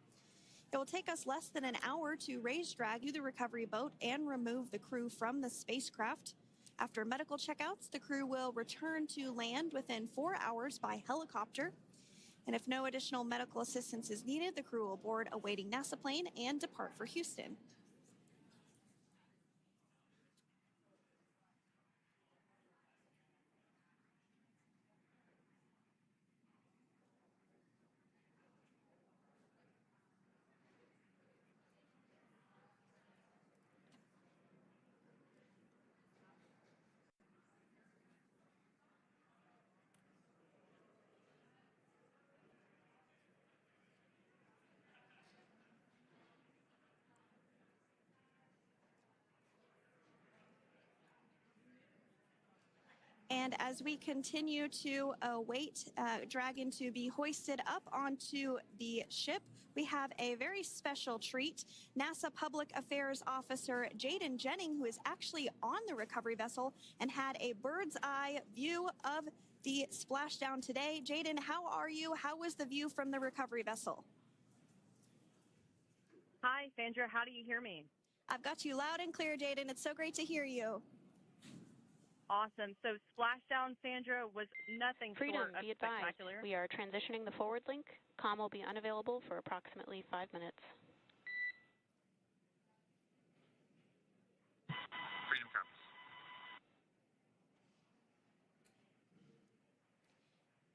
It will take us less than an hour to raise Dragon to the recovery boat and remove the crew from the spacecraft. After medical checkouts, the crew will return to land within 4 hours by helicopter. And if no additional medical assistance is needed, the crew will board a waiting NASA plane and depart for Houston. And as we continue to await Dragon to be hoisted up onto the ship, we have a very special treat. NASA Public Affairs Officer Jaden Jennings, who is actually on the recovery vessel and had a bird's eye view of the splashdown today. Jaden, how are you? How was the view from the recovery vessel? Hi, Sandra. How do you hear me? I've got you loud and clear, Jaden. It's so great to hear you. Awesome. So Splashdown, Sandra, was nothing Freedom, short of be advised. spectacular. We are transitioning the forward link. Comm will be unavailable for approximately 5 minutes. Freedom comes.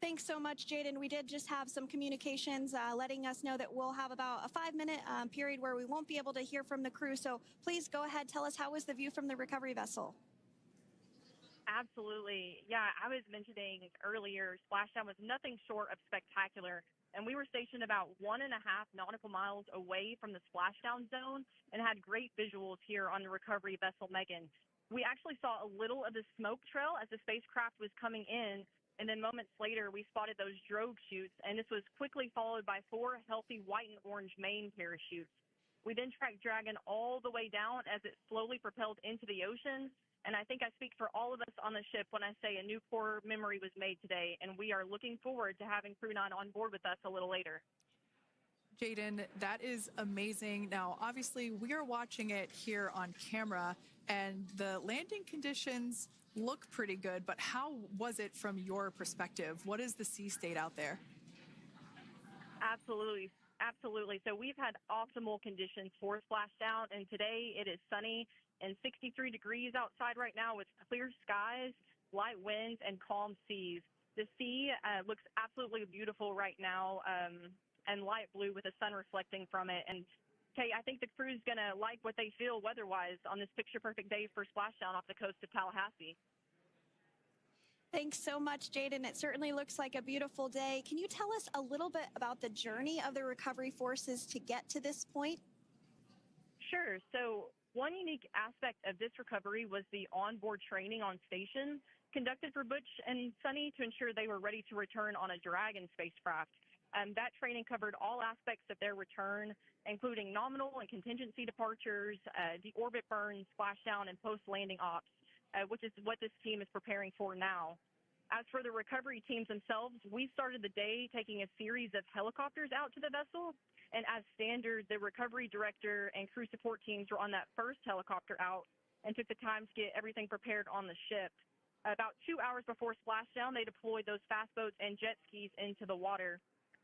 Thanks so much, Jaden. We did just have some communications letting us know that we'll have about a 5-minute period where we won't be able to hear from the crew. So please go ahead, tell us, how was the view from the recovery vessel? Absolutely. Yeah, I was mentioning earlier, Splashdown was nothing short of spectacular. And we were stationed about 1.5 nautical miles away from the splashdown zone and had great visuals here on the recovery vessel Megan. We actually saw a little of the smoke trail as the spacecraft was coming in, and then moments later we spotted those drogue chutes, and this was quickly followed by 4 healthy white and orange main parachutes. We then tracked Dragon all the way down as it slowly propelled into the ocean. And I think I speak for all of us on the ship when I say a new core memory was made today, and we are looking forward to having Crew 9 on board with us a little later. Jaden, that is amazing. Now, obviously, we are watching it here on camera, and the landing conditions look pretty good, but how was it from your perspective? What is the sea state out there? Absolutely. Absolutely. So we've had optimal conditions for splashdown, and today it is sunny and 63 degrees outside right now with clear skies, light winds, and calm seas. The sea looks absolutely beautiful right now, and light blue with the sun reflecting from it. And Kay, I think the crew's going to like what they feel weather-wise on this picture-perfect day for splashdown off the coast of Tallahassee. Thanks so much, Jaden. It certainly looks like a beautiful day. Can you tell us a little bit about the journey of the recovery forces to get to this point? Sure. So one unique aspect of this recovery was the onboard training on station conducted for Butch and Suni to ensure they were ready to return on a Dragon spacecraft. That training covered all aspects of their return, including nominal and contingency departures, deorbit burns, splashdown, and post-landing ops, which is what this team is preparing for now. As for the recovery teams themselves, we started the day taking a series of helicopters out to the vessel. And as standard, the recovery director and crew support teams were on that first helicopter out and took the time to get everything prepared on the ship. About 2 hours before splashdown, they deployed those fast boats and jet skis into the water.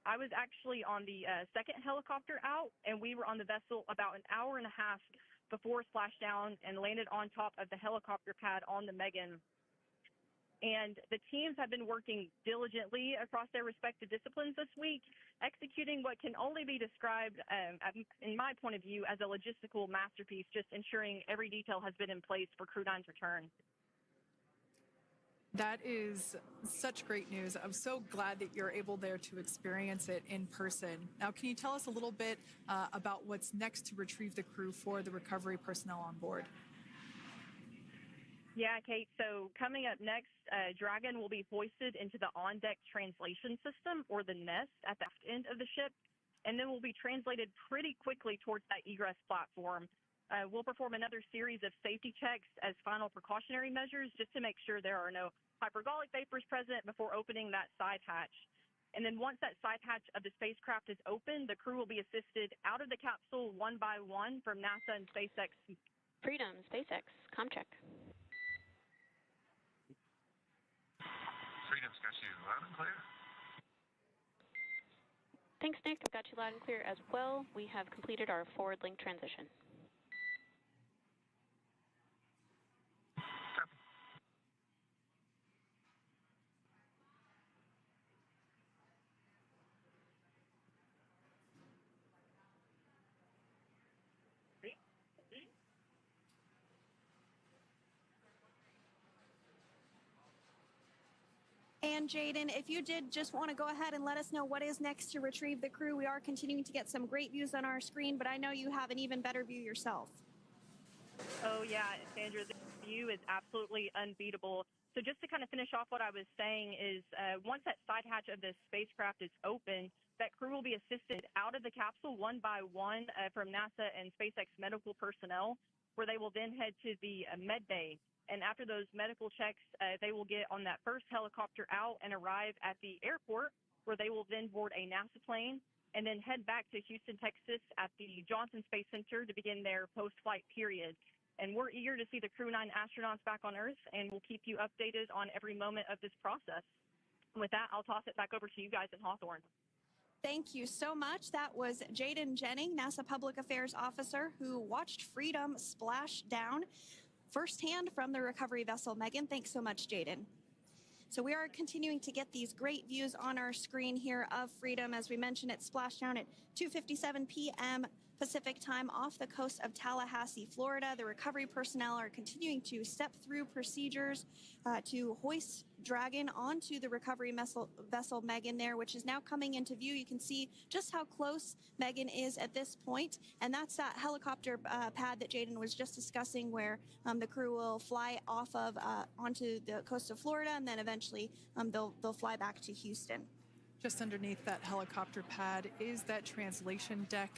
I was actually on the second helicopter out, and we were on the vessel about an hour and a half before splashdown and landed on top of the helicopter pad on the Megan. And the teams have been working diligently across their respective disciplines this week, executing what can only be described, in my point of view, as a logistical masterpiece, just ensuring every detail has been in place for Crew 9's return. That is such great news. I'm so glad that you're able there to experience it in person. Now, can you tell us a little bit about what's next to retrieve the crew for the recovery personnel on board? Yeah, Kate. So coming up next, Dragon will be hoisted into the on-deck translation system, or the nest, at the end of the ship, and then will be translated pretty quickly towards that egress platform. We'll perform another series of safety checks as final precautionary measures just to make sure there are no hypergolic vapors present before opening that side hatch. And then once that side hatch of the spacecraft is open, the crew will be assisted out of the capsule one by one from NASA and SpaceX. Freedom, SpaceX, ComCheck. Freedom's got you loud and clear. Thanks, Nick. I've got you loud and clear as well. We have completed our forward link transition. And Jaden, if you did just want to go ahead and let us know what is next to retrieve the crew, we are continuing to get some great views on our screen, but I know you have an even better view yourself. Oh, yeah, Sandra, the view is absolutely unbeatable. So just to kind of finish off what I was saying is once that side hatch of the spacecraft is open, that crew will be assisted out of the capsule one by one from NASA and SpaceX medical personnel, where they will then head to the med bay. And after those medical checks, they will get on that first helicopter out and arrive at the airport, where they will then board a NASA plane and then head back to Houston, Texas at the Johnson Space Center to begin their post-flight period. And we're eager to see the Crew 9 astronauts back on Earth, and we'll keep you updated on every moment of this process. And with that, I'll toss it back over to you guys in Hawthorne. Thank you so much. That was Jaden Jennings, NASA Public Affairs Officer, who watched Freedom splash down firsthand from the recovery vessel Megan. Thanks so much, Jaden. So we are continuing to get these great views on our screen here of Freedom. As we mentioned, it splashed down at 2:57 p.m. Pacific time off the coast of Tallahassee, Florida. The recovery personnel are continuing to step through procedures to hoist Dragon onto the recovery vessel Megan there, which is now coming into view. You can see just how close Megan is at this point, and that's that helicopter pad that Jaden was just discussing, where the crew will fly off of onto the coast of Florida, and then eventually they'll fly back to Houston. Just underneath that helicopter pad is that translation deck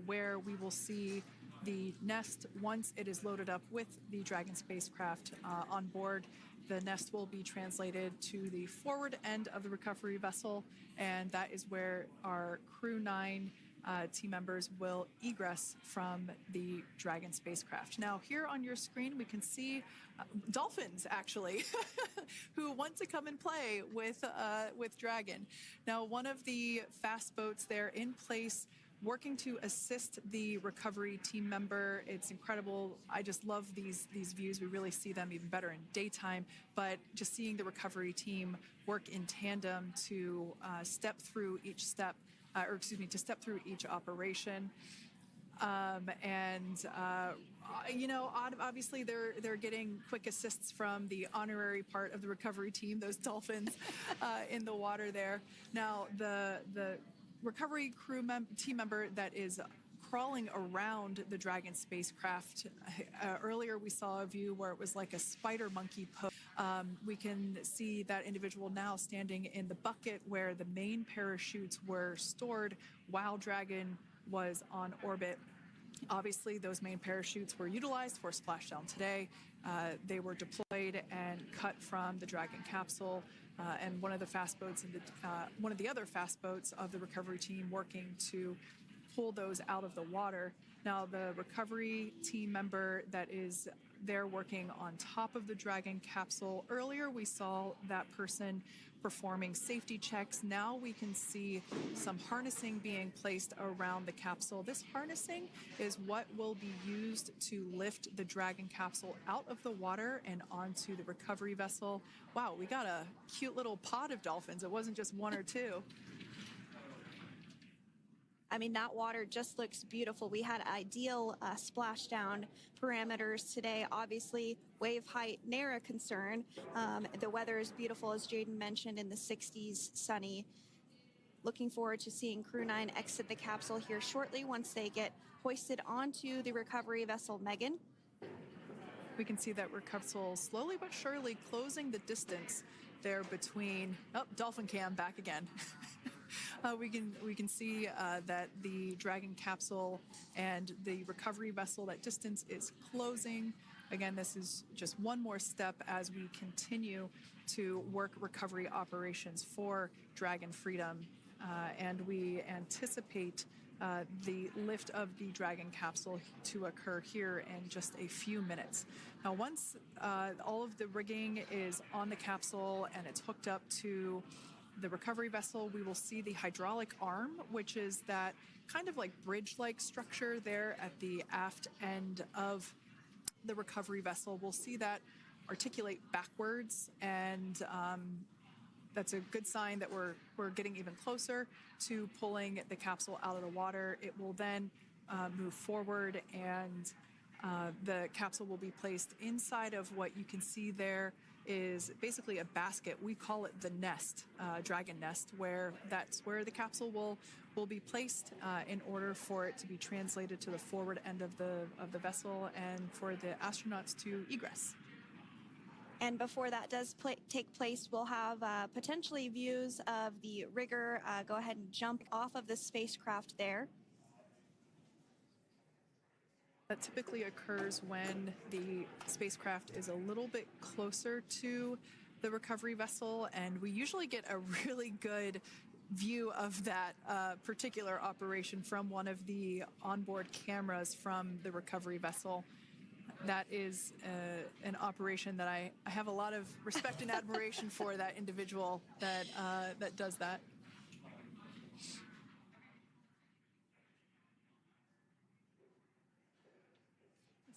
where we will see the nest once it is loaded up with the Dragon spacecraft on board. The nest will be translated to the forward end of the recovery vessel, and that is where our Crew 9 team members will egress from the Dragon spacecraft. Now, here on your screen, we can see dolphins, actually, who want to come and play with Dragon. Now, one of the fast boats there in place, working to assist the recovery team member. It's incredible. I just love these views. We really see them even better in daytime, but just seeing the recovery team work in tandem to step through each step, to step through each operation. You know, obviously they're getting quick assists from the honorary part of the recovery team, those dolphins in the water there. Now, the recovery team member that is crawling around the Dragon spacecraft, earlier we saw a view where it was like a spider monkey pose. We can see that individual now standing in the bucket where the main parachutes were stored while Dragon was on orbit. Obviously, those main parachutes were utilized for splashdown today. They were deployed and cut from the Dragon capsule, and one of the fast boats one of the other fast boats of the recovery team working to pull those out of the water. Now, the recovery team member that is they're working on top of the Dragon capsule. Earlier, we saw that person performing safety checks. Now we can see some harnessing being placed around the capsule. This harnessing is what will be used to lift the Dragon capsule out of the water and onto the recovery vessel. Wow, we got a cute little pod of dolphins. It wasn't just one or two. I mean, that water just looks beautiful. We had ideal splashdown parameters today. Obviously, wave height, ne'er a concern. The weather is beautiful, as Jaden mentioned, in the 60s, sunny. Looking forward to seeing Crew 9 exit the capsule here shortly once they get hoisted onto the recovery vessel Megan. We can see that capsule slowly but surely closing the distance there between, oh, dolphin cam back again. We can see that the Dragon capsule and the recovery vessel, that distance is closing. Again, this is just one more step as we continue to work recovery operations for Dragon Freedom, and we anticipate the lift of the Dragon capsule to occur here in just a few minutes. Now, once all of the rigging is on the capsule and it's hooked up to the recovery vessel, we will see the hydraulic arm, which is that kind of like bridge-like structure there at the aft end of the recovery vessel. We'll see that articulate backwards, and that's a good sign that we're getting even closer to pulling the capsule out of the water. It will then move forward, and the capsule will be placed inside of what you can see there is basically a basket. We call it the nest, Dragon nest, where that's where the capsule will be placed in order for it to be translated to the forward end of the vessel and for the astronauts to egress. And before that does take place, we'll have potentially views of the rigger go ahead and jump off of the spacecraft there. That typically occurs when the spacecraft is a little bit closer to the recovery vessel, and we usually get a really good view of that particular operation from one of the onboard cameras from the recovery vessel. That is an operation that I have a lot of respect and admiration for, that individual that does that.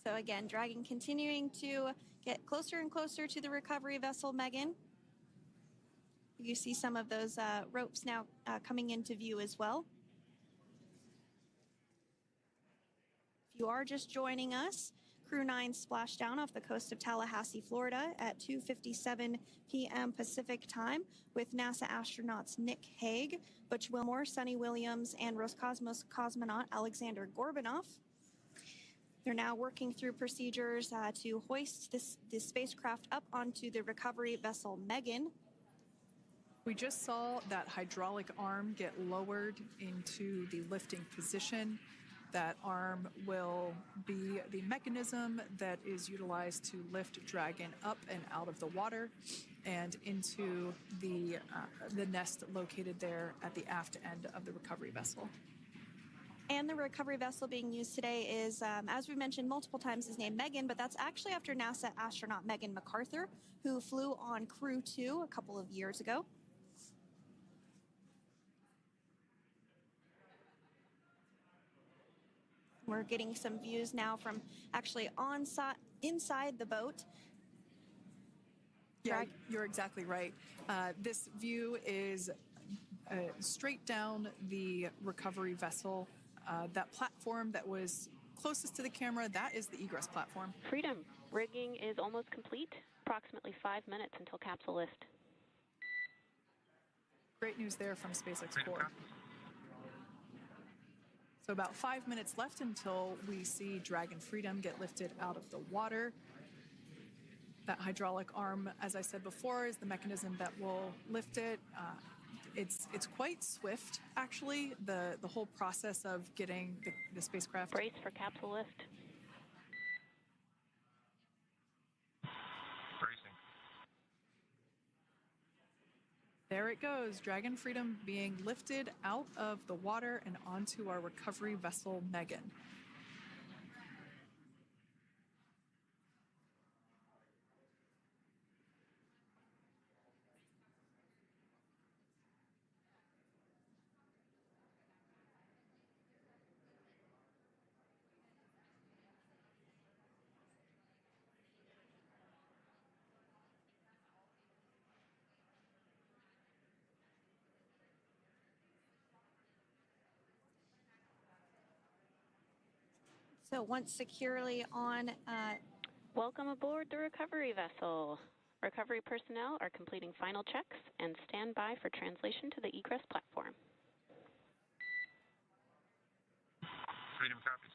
So again, Dragon continuing to get closer and closer to the recovery vessel Megan. You see some of those ropes now coming into view as well. If you are just joining us, Crew 9 splashdown off the coast of Tallahassee, Florida at 2:57 p.m. Pacific time with NASA astronauts Nick Hague, Butch Wilmore, Suni Williams, and Roscosmos cosmonaut Alexander Gorbanov. They're now working through procedures to hoist this spacecraft up onto the recovery vessel Megan. We just saw that hydraulic arm get lowered into the lifting position. That arm will be the mechanism that is utilized to lift Dragon up and out of the water and into the nest located there at the aft end of the recovery vessel. And the recovery vessel being used today is, as we mentioned multiple times, is named Megan, but that's actually after NASA astronaut Megan MacArthur, who flew on Crew 2 a couple of years ago. We're getting some views now from actually inside the boat. Yeah, you're exactly right. This view is straight down the recovery vessel. That platform that was closest to the camera, that is the egress platform. Freedom, rigging is almost complete. Approximately 5 minutes until capsule lift. Great news there from SpaceX Core. So about 5 minutes left until we see Dragon Freedom get lifted out of the water. That hydraulic arm, as I said before, is the mechanism that will lift it. It's quite swift, actually, the whole process of getting the spacecraft. Brace for capsule lift. Bracing. There it goes, Dragon Freedom being lifted out of the water and onto our recovery vessel Megan. So once securely on, Welcome aboard the recovery vessel. Recovery personnel are completing final checks and stand by for translation to the Egress platform. Freedom copies.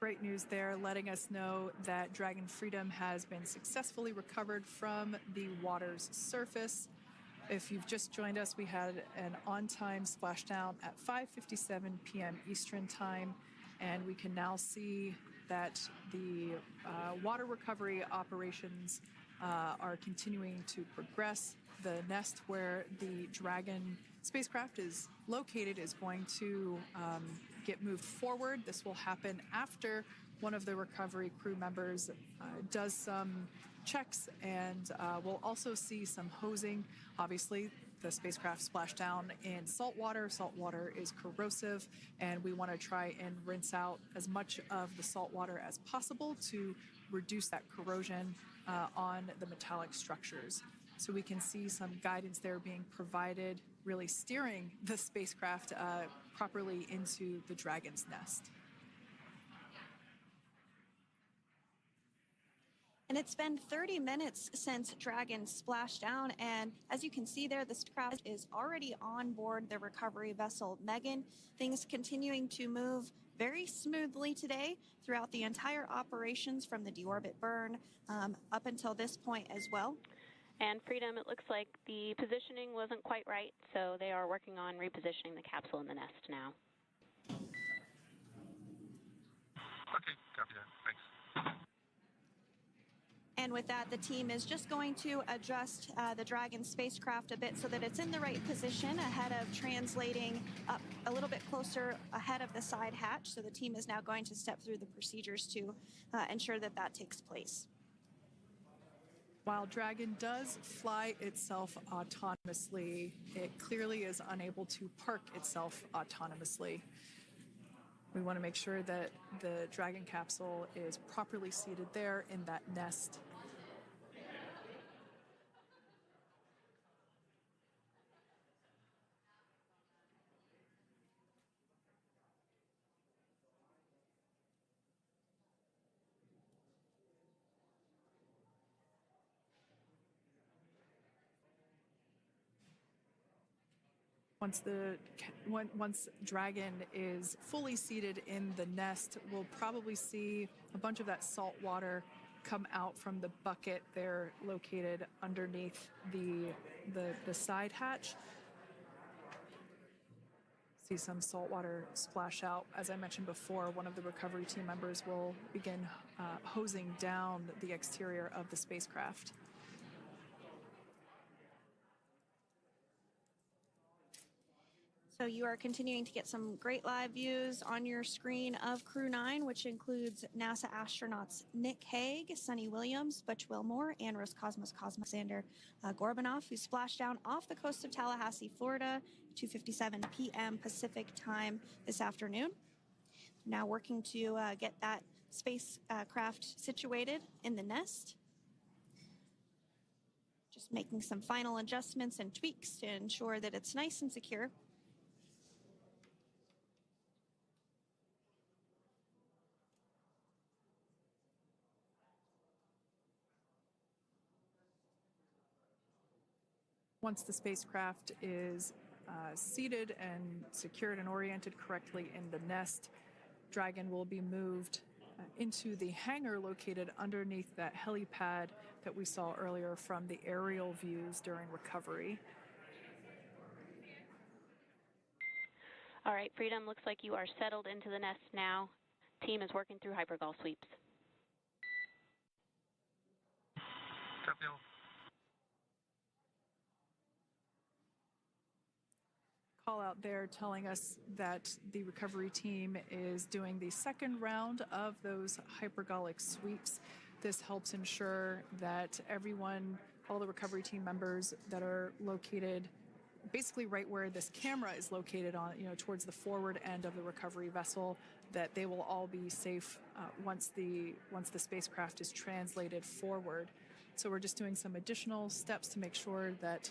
Great news there, letting us know that Dragon Freedom has been successfully recovered from the water's surface. If you've just joined us, we had an on-time splashdown at 5:57 p.m. Eastern Time, and we can now see that the water recovery operations are continuing to progress. The nest where the Dragon spacecraft is located is going to get moved forward. This will happen after one of the recovery crew members does some checks, and we'll also see some hosing. Obviously, the spacecraft splashed down in salt water. Salt water is corrosive, and we want to try and rinse out as much of the salt water as possible to reduce that corrosion on the metallic structures. So we can see some guidance there being provided, really steering the spacecraft properly into the Dragon's nest. and it's been 30 minutes since Dragon splashed down, and as you can see there, the spacecraft is already on board the recovery vessel Megan. Things continuing to move very smoothly today throughout the entire operations from the deorbit burn up until this point as well. And Freedom, it looks like the positioning wasn't quite right, so they are working on repositioning the capsule in the nest now. Okay, copy that. Thanks. And with that, the team is just going to adjust the Dragon spacecraft a bit so that it's in the right position ahead of translating up a little bit closer ahead of the side hatch. So the team is now going to step through the procedures to ensure that that takes place. While Dragon does fly itself autonomously, it clearly is unable to park itself autonomously. We want to make sure that the Dragon capsule is properly seated there in that nest. Once Dragon is fully seated in the nest, we'll probably see a bunch of that salt water come out from the bucket there located underneath the side hatch. See some salt water splash out. As I mentioned before, one of the recovery team members will begin hosing down the exterior of the spacecraft. So you are continuing to get some great live views on your screen of Crew 9, which includes NASA astronauts Nick Hague, Suni Williams, Butch Wilmore, and Roscosmos Alexander Gorbanov, who splashed down off the coast of Tallahassee, Florida, 2:57 p.m. Pacific time this afternoon. Now working to get that spacecraft situated in the nest. Just making some final adjustments and tweaks to ensure that it's nice and secure. Once the spacecraft is seated and secured and oriented correctly in the nest, Dragon will be moved into the hangar located underneath that helipad that we saw earlier from the aerial views during recovery. All right, Freedom, looks like you are settled into the nest now. Team is working through hypergol sweeps. Copy all. Call out there telling us that the recovery team is doing the second round of those hypergolic sweeps. This helps ensure that everyone, all the recovery team members that are located basically right where this camera is located on, towards the forward end of the recovery vessel, that they will all be safe once the spacecraft is translated forward. So we're just doing some additional steps to make sure that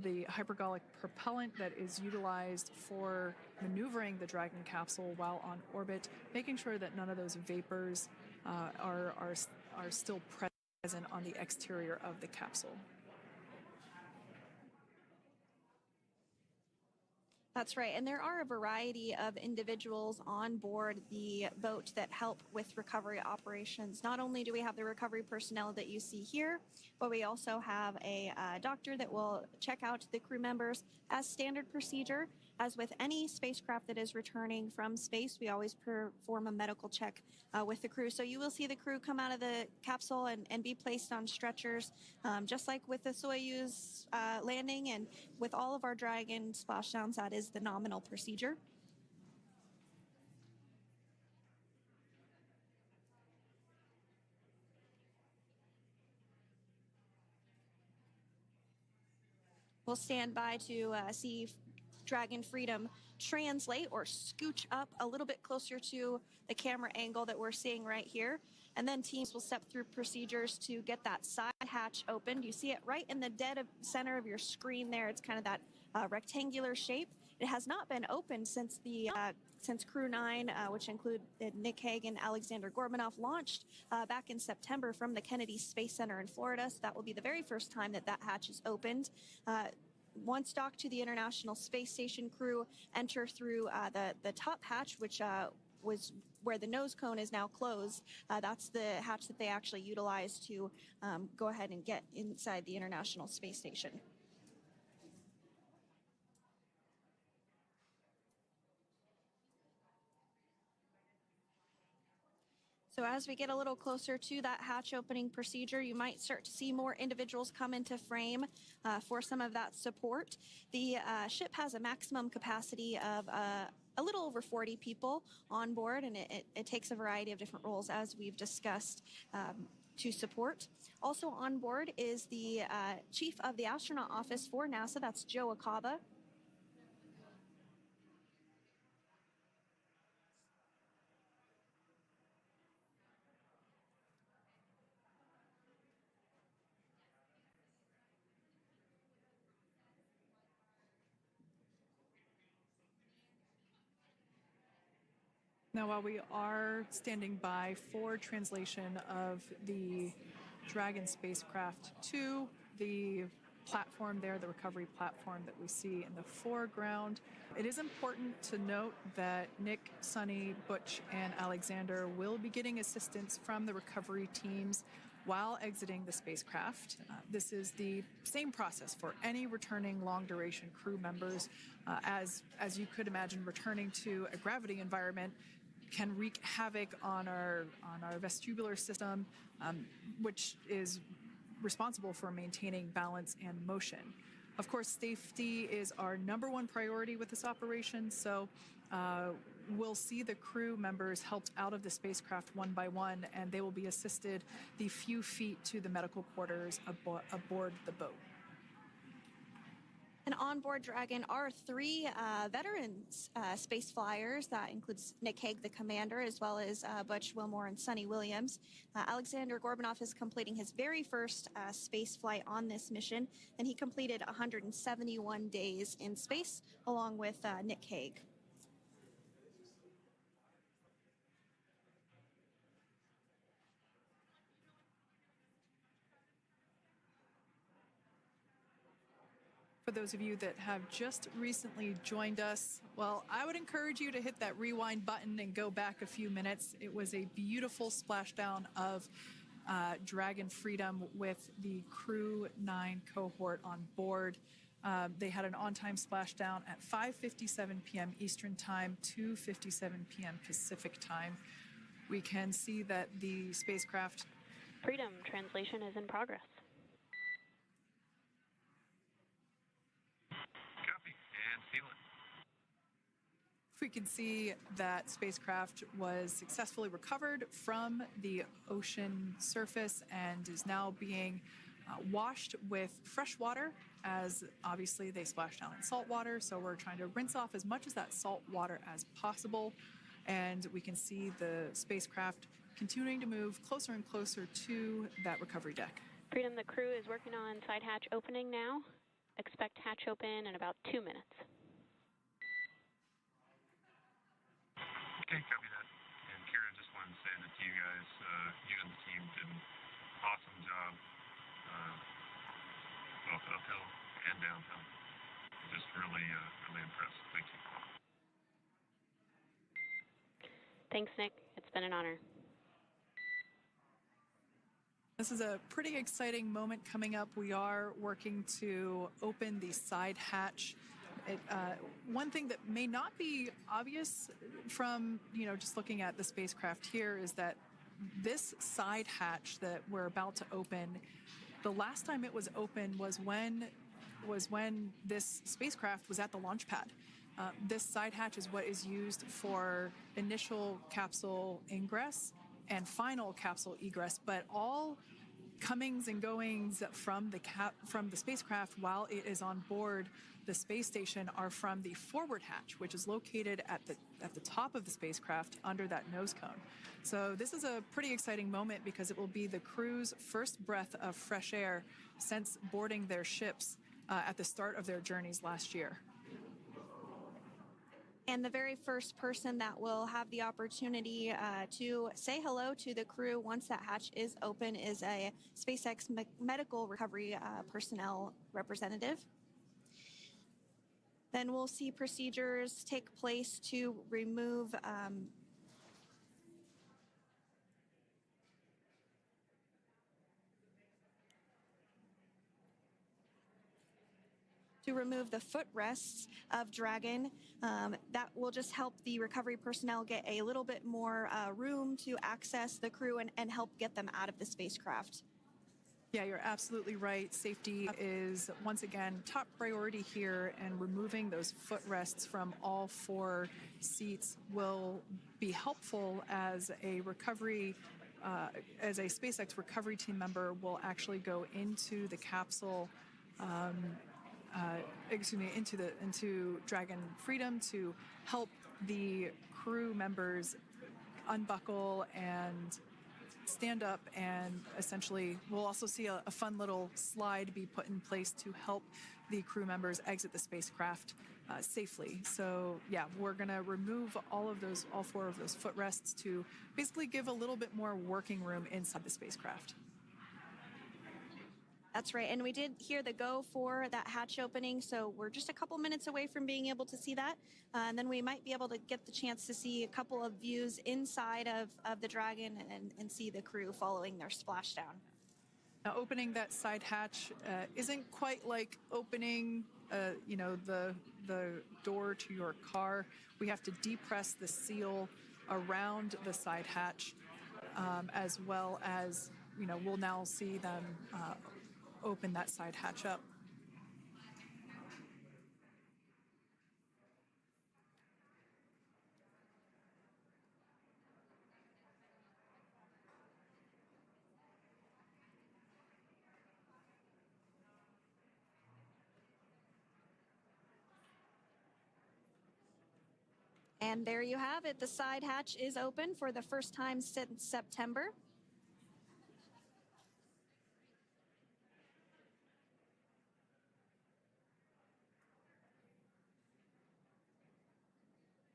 the hypergolic propellant that is utilized for maneuvering the Dragon capsule while on orbit, making sure that none of those vapors are still present on the exterior of the capsule. That's right. And there are a variety of individuals on board the boat that help with recovery operations. Not only do we have the recovery personnel that you see here, but we also have a doctor that will check out the crew members as standard procedure. As with any spacecraft that is returning from space, we always perform a medical check with the crew. So you will see the crew come out of the capsule and be placed on stretchers, just like with the Soyuz landing and with all of our Dragon splashdowns, that is the nominal procedure. We'll stand by to see Dragon Freedom translate or scooch up a little bit closer to the camera angle that we're seeing right here. And then teams will step through procedures to get that side hatch opened. You see it right in the dead center of your screen there. It's kind of that rectangular shape. It has not been opened since Crew 9, which include Nick Hague and Alexander Gorbanov, launched back in September from the Kennedy Space Center in Florida. So that will be the very first time that hatch is opened. Once docked to the International Space Station, crew enter through the top hatch, which was where the nose cone is now closed. That's the hatch that they actually utilize to go ahead and get inside the International Space Station. So as we get a little closer to that hatch opening procedure, you might start to see more individuals come into frame for some of that support. The ship has a maximum capacity of a little over 40 people on board, and it takes a variety of different roles, as we've discussed, to support. Also on board is the chief of the astronaut office for NASA, that's Joe Acaba. Now, while we are standing by for translation of the Dragon spacecraft to the platform there, the recovery platform that we see in the foreground, it is important to note that Nick, Suni, Butch, and Alexander will be getting assistance from the recovery teams while exiting the spacecraft. This is the same process for any returning long-duration crew members. As you could imagine, returning to a gravity environment can wreak havoc on our vestibular system, which is responsible for maintaining balance and motion. Of course, safety is our #1 priority with this operation, so we'll see the crew members helped out of the spacecraft one by one, and they will be assisted the few feet to the medical quarters aboard the boat. And on board Dragon are 3 veterans space flyers. That includes Nick Hague, the commander, as well as Butch, Wilmore, and Suni Williams. Alexander Gorbanov is completing his very first space flight on this mission, and he completed 171 days in space along with Nick Hague. For those of you that have just recently joined us, well, I would encourage you to hit that rewind button and go back a few minutes. It was a beautiful splashdown of Dragon Freedom with the Crew 9 cohort on board. They had an on-time splashdown at 5:57 p.m. Eastern Time, 2:57 p.m. Pacific Time. We can see that the spacecraft... Freedom translation is in progress. We can see that spacecraft was successfully recovered from the ocean surface and is now being washed with fresh water, as obviously they splashed down in salt water. So we're trying to rinse off as much of that salt water as possible. And we can see the spacecraft continuing to move closer and closer to that recovery deck. Freedom, the crew is working on side hatch opening now. Expect hatch open in about 2 minutes. Okay, copy that. And Kira, just wanted to say that you guys, you and the team did an awesome job, both uphill and downhill. Just really, really impressed. Thank you. Thanks, Nick. It's been an honor. This is a pretty exciting moment coming up. We are working to open the side hatch. One thing that may not be obvious from, just looking at the spacecraft here is that this side hatch that we're about to open, the last time it was open was when this spacecraft was at the launch pad. This side hatch is what is used for initial capsule ingress and final capsule egress, but all comings and goings from the spacecraft while it is on board the space station are from the forward hatch, which is located at the top of the spacecraft under that nose cone. So this is a pretty exciting moment because it will be the crew's first breath of fresh air since boarding their ships at the start of their journeys last year. And the very first person that will have the opportunity to say hello to the crew once that hatch is open is a SpaceX medical recovery personnel representative. Then we'll see procedures take place to remove the footrests of Dragon. That will just help the recovery personnel get a little bit more room to access the crew and help get them out of the spacecraft. Yeah, you're absolutely right. Safety is, once again, top priority here, and removing those footrests from all 4 seats will be helpful as a SpaceX recovery team member will actually go into the capsule into Dragon Freedom to help the crew members unbuckle and stand up, and essentially we'll also see a fun little slide be put in place to help the crew members exit the spacecraft safely. So yeah, we're gonna remove all 4 of those footrests to basically give a little bit more working room inside the spacecraft. That's right, and we did hear the go for that hatch opening, so we're just a couple minutes away from being able to see that, and then we might be able to get the chance to see a couple of views inside of the Dragon and see the crew following their splashdown. Now, opening that side hatch isn't quite like opening, the door to your car. We have to depress the seal around the side hatch, as well as, we'll now see them open that side hatch up. And there you have it. The side hatch is open for the first time since September.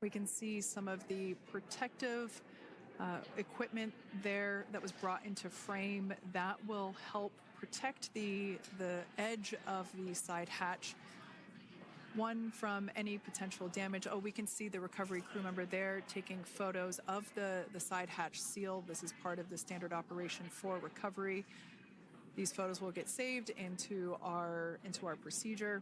We can see some of the protective equipment there that was brought into frame that will help protect the edge of the side hatch, one from any potential damage. Oh, we can see the recovery crew member there taking photos of the side hatch seal. This is part of the standard operation for recovery. These photos will get saved into our procedure.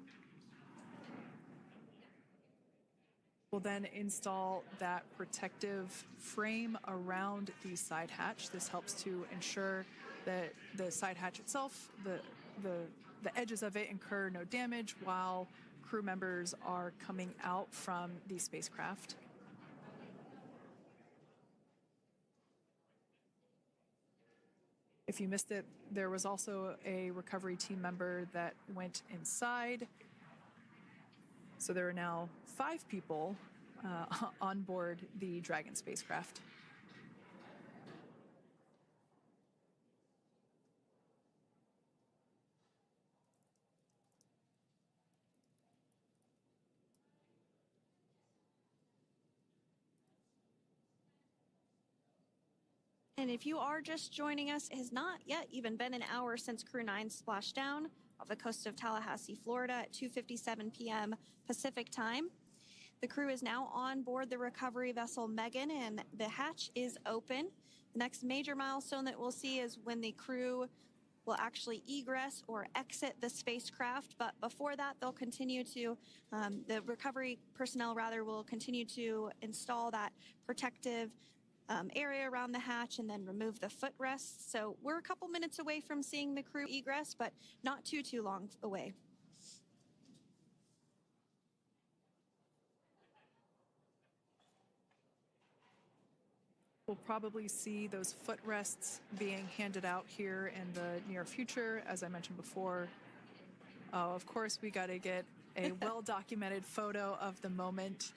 We'll then install that protective frame around the side hatch. This helps to ensure that the side hatch itself, the edges of it incur no damage while crew members are coming out from the spacecraft. If you missed it, there was also a recovery team member that went inside. So there are now 5 people on board the Dragon spacecraft. And if you are just joining us, it has not yet even been an hour since Crew 9 splashed down off the coast of Tallahassee, Florida at 2:57 p.m. Pacific time. The crew is now on board the recovery vessel Megan, and the hatch is open. The next major milestone that we'll see is when the crew will actually egress or exit the spacecraft. But before that, they'll continue to, the recovery personnel rather, will continue to install that protective area around the hatch and then remove the footrests. So we're a couple minutes away from seeing the crew egress, but not too long away. We'll probably see those footrests being handed out here in the near future, as I mentioned before. Oh, of course, we got to get a well-documented photo of the moment.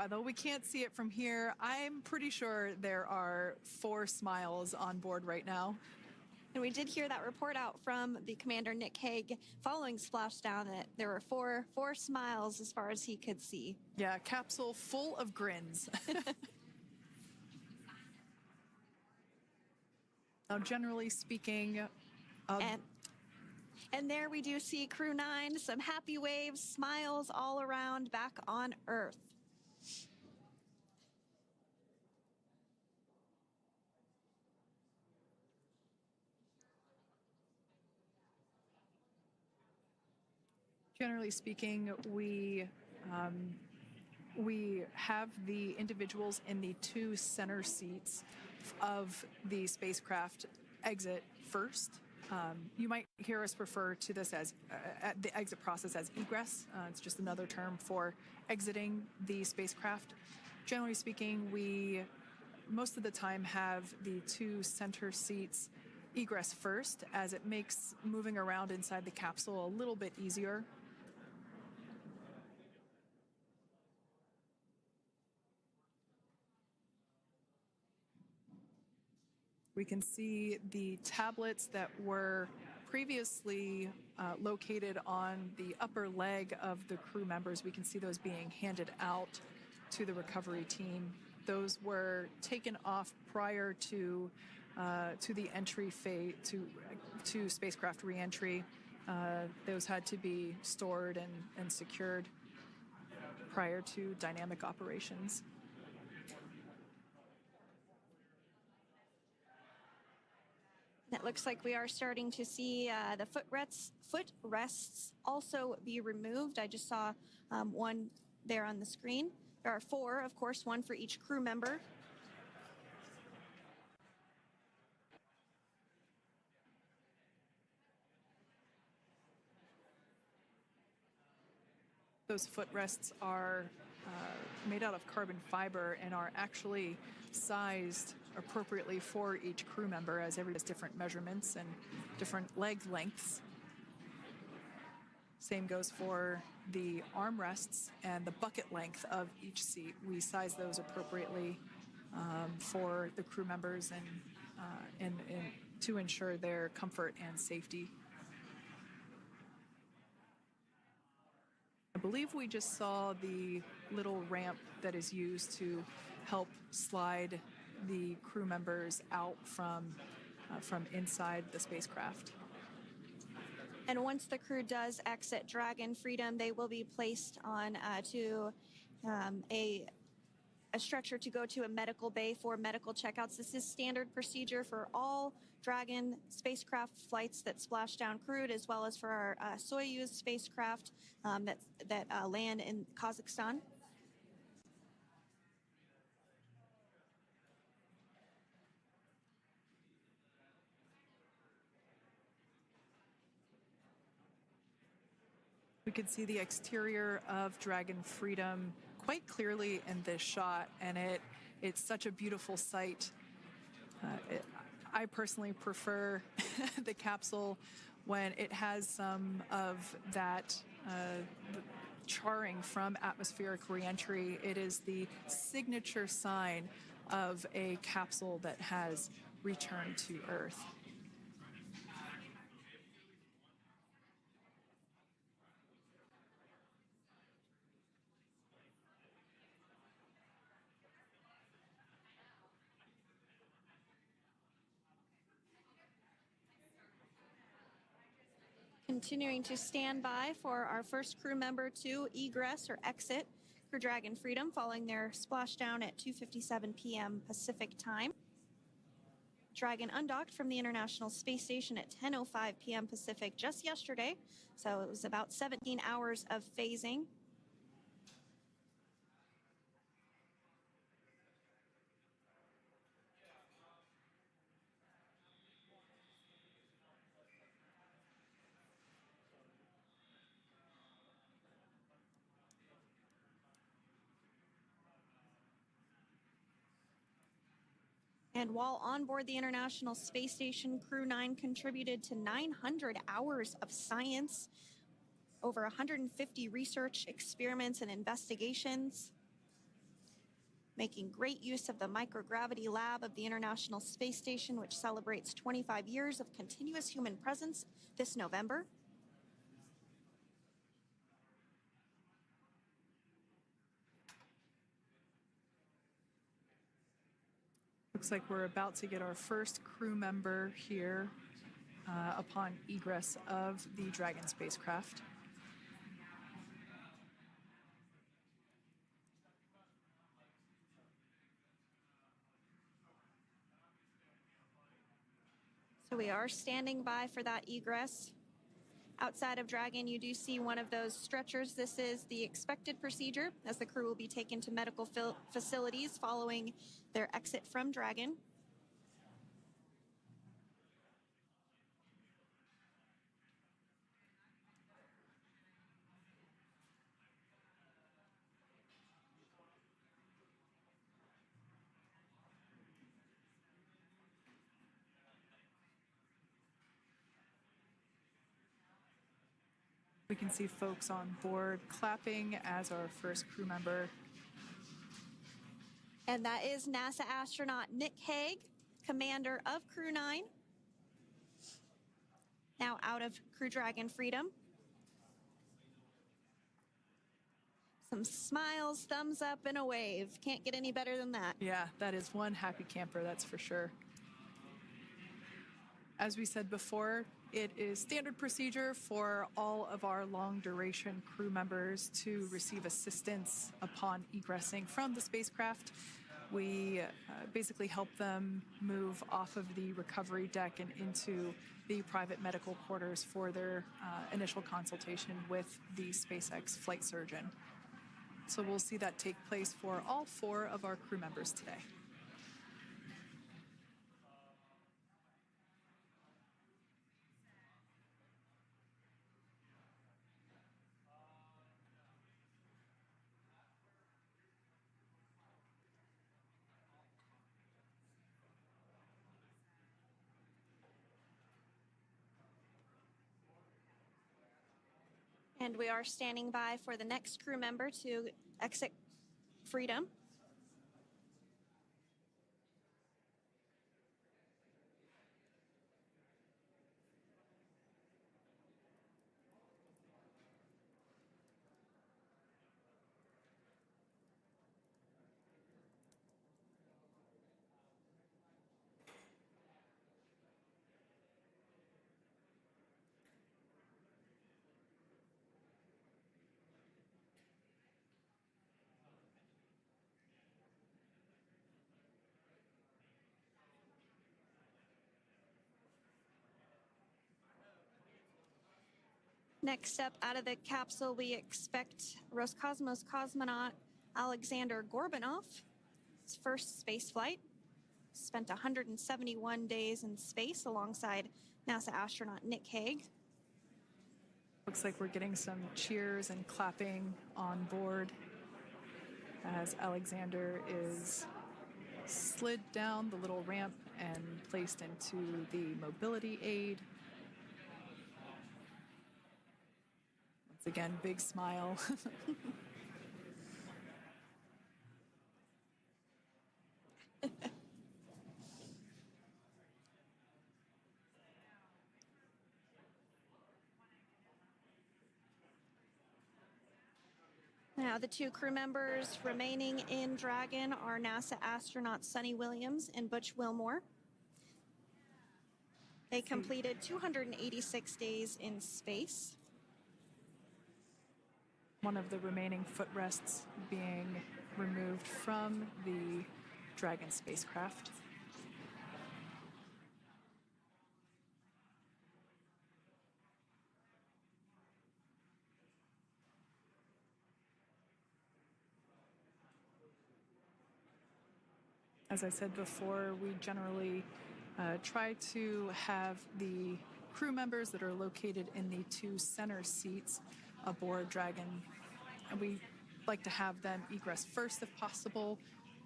Although we can't see it from here, I'm pretty sure there are 4 smiles on board right now. And we did hear that report out from the commander, Nick Hague, following Splashdown, that there were four smiles as far as he could see. Yeah, capsule full of grins. Now, generally speaking, and there we do see Crew 9, some happy waves, smiles all around back on Earth. Generally speaking, we have the individuals in the 2 center seats of the spacecraft exit first. You might hear us refer to this as the exit process as egress. It's just another term for exiting the spacecraft. Generally speaking, we most of the time have the 2 center seats egress first, as it makes moving around inside the capsule a little bit easier. We can see the tablets that were previously located on the upper leg of the crew members. We can see those being handed out to the recovery team. Those were taken off prior to the entry phase, to spacecraft reentry. Those had to be stored and secured prior to dynamic operations. It looks like we are starting to see the footrests also be removed. I just saw one there on the screen. There are 4, of course, 1 for each crew member. Those footrests are made out of carbon fiber and are actually sized appropriately for each crew member, as everybody has different measurements and different leg lengths. Same goes for the armrests and the bucket length of each seat. We size those appropriately for the crew members and to ensure their comfort and safety. I believe we just saw the little ramp that is used to help slide the crew members out from inside the spacecraft. And once the crew does exit Dragon Freedom, they will be placed on to a stretcher to go to a medical bay for medical checkouts. This is standard procedure for all Dragon spacecraft flights that Splashdown crewed, as well as for our Soyuz spacecraft that land in Kazakhstan. We could see the exterior of Dragon Freedom quite clearly in this shot, and it's such a beautiful sight. I personally prefer the capsule when it has some of that charring from atmospheric reentry. It is the signature sign of a capsule that has returned to Earth. Continuing to stand by for our first crew member to egress or exit Crew Dragon Freedom following their splashdown at 2:57 p.m. Pacific time. Dragon undocked from the International Space Station at 10:05 p.m. Pacific just yesterday, so it was about 17 hours of phasing. And while on board the International Space Station, Crew 9 contributed to 900 hours of science, over 150 research experiments and investigations, making great use of the microgravity lab of the International Space Station, which celebrates 25 years of continuous human presence this November. Looks like we're about to get our first crew member here upon egress of the Dragon spacecraft. So we are standing by for that egress. Outside of Dragon, you do see one of those stretchers. This is the expected procedure as the crew will be taken to medical facilities following their exit from Dragon. We can see folks on board clapping as our first crew member. And that is NASA astronaut Nick Hague, commander of Crew 9, now out of Crew Dragon Freedom. Some smiles, thumbs up, and a wave. Can't get any better than that. Yeah, that is one happy camper, that's for sure. As we said before, it is standard procedure for all of our long-duration crew members to receive assistance upon egressing from the spacecraft. We basically help them move off of the recovery deck and into the private medical quarters for their initial consultation with the SpaceX flight surgeon. So we'll see that take place for all 4 of our crew members today. And we are standing by for the next crew member to exit Freedom. Next up out of the capsule, we expect Roscosmos cosmonaut Alexander Gorbanov. His first space flight. Spent 171 days in space alongside NASA astronaut Nick Hague. Looks like we're getting some cheers and clapping on board as Alexander is slid down the little ramp and placed into the mobility aid. Once again, big smile. Now, the 2 crew members remaining in Dragon are NASA astronauts Suni Williams and Butch Wilmore. They completed 286 days in space. One of the remaining footrests being removed from the Dragon spacecraft. As I said before, we generally try to have the crew members that are located in the two center seats aboard Dragon, and we like to have them egress first if possible,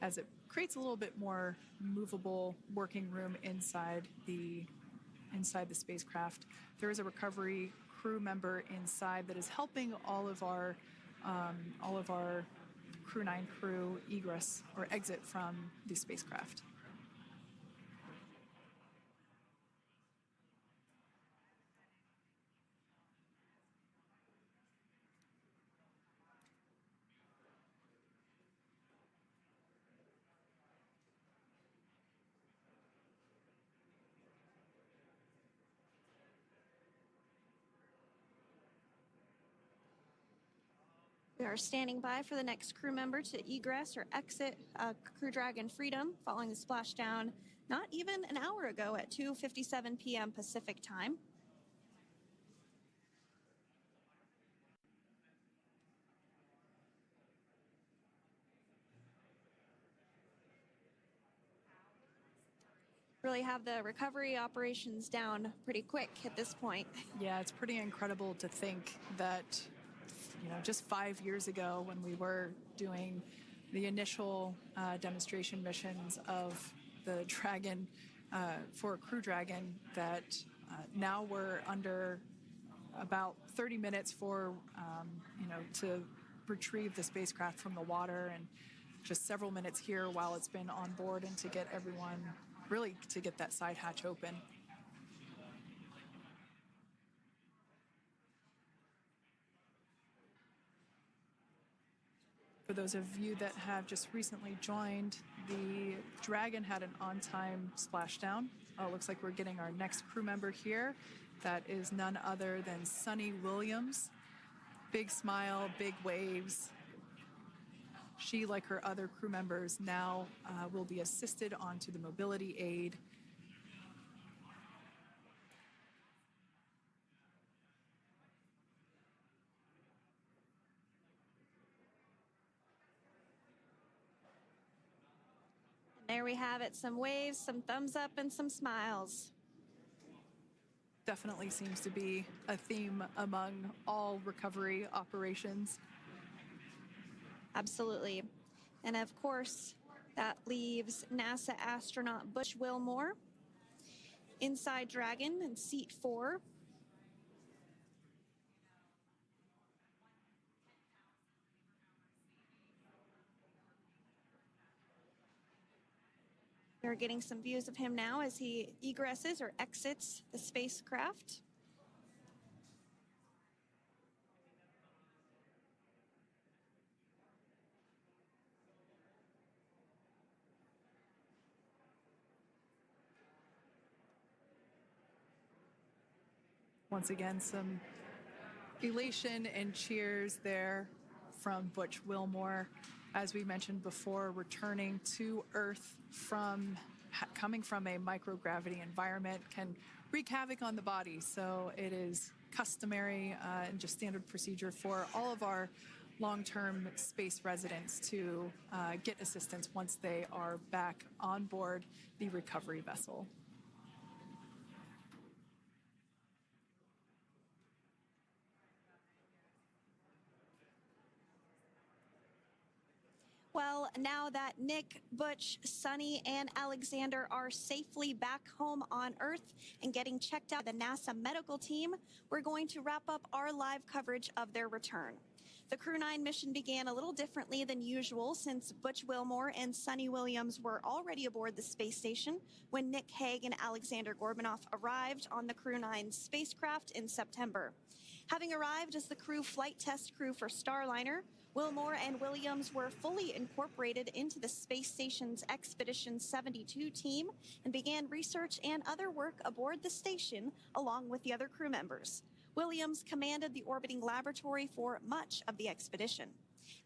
as it creates a little bit more movable working room inside the spacecraft. There is a recovery crew member inside that is helping all of our Crew 9 crew egress or exit from the spacecraft. We are standing by for the next crew member to egress or exit Crew Dragon Freedom following the splashdown not even an hour ago at 2:57 p.m. Pacific time. Really have the recovery operations down pretty quick at this point. Yeah, it's pretty incredible to think that, just 5 years ago when we were doing the initial demonstration missions of the Dragon for Crew Dragon, that now we're under about 30 minutes for, to retrieve the spacecraft from the water, and just several minutes here while it's been on board, and to get everyone, really to get that side hatch open. For those of you that have just recently joined, the Dragon had an on-time splashdown. Looks like we're getting our next crew member here. That is none other than Suni Williams. Big smile, big waves. She, like her other crew members, now will be assisted onto the mobility aid. There we have it, some waves, some thumbs up, and some smiles. Definitely seems to be a theme among all recovery operations. Absolutely. And of course, that leaves NASA astronaut Butch Wilmore inside Dragon in seat 4. We're getting some views of him now as he egresses or exits the spacecraft. Once again, some elation and cheers there from Butch Wilmore. As we mentioned before, returning to Earth coming from a microgravity environment can wreak havoc on the body. So it is customary and just standard procedure for all of our long-term space residents to get assistance once they are back on board the recovery vessel. Well, now that Nick, Butch, Suni, and Alexander are safely back home on Earth and getting checked out by the NASA medical team, we're going to wrap up our live coverage of their return. The Crew 9 mission began a little differently than usual since Butch Wilmore and Suni Williams were already aboard the space station when Nick Hague and Alexander Gorbanoff arrived on the Crew 9 spacecraft in September. Having arrived as the crew flight test crew for Starliner, Wilmore and Williams were fully incorporated into the space station's Expedition 72 team and began research and other work aboard the station along with the other crew members. Williams commanded the orbiting laboratory for much of the expedition.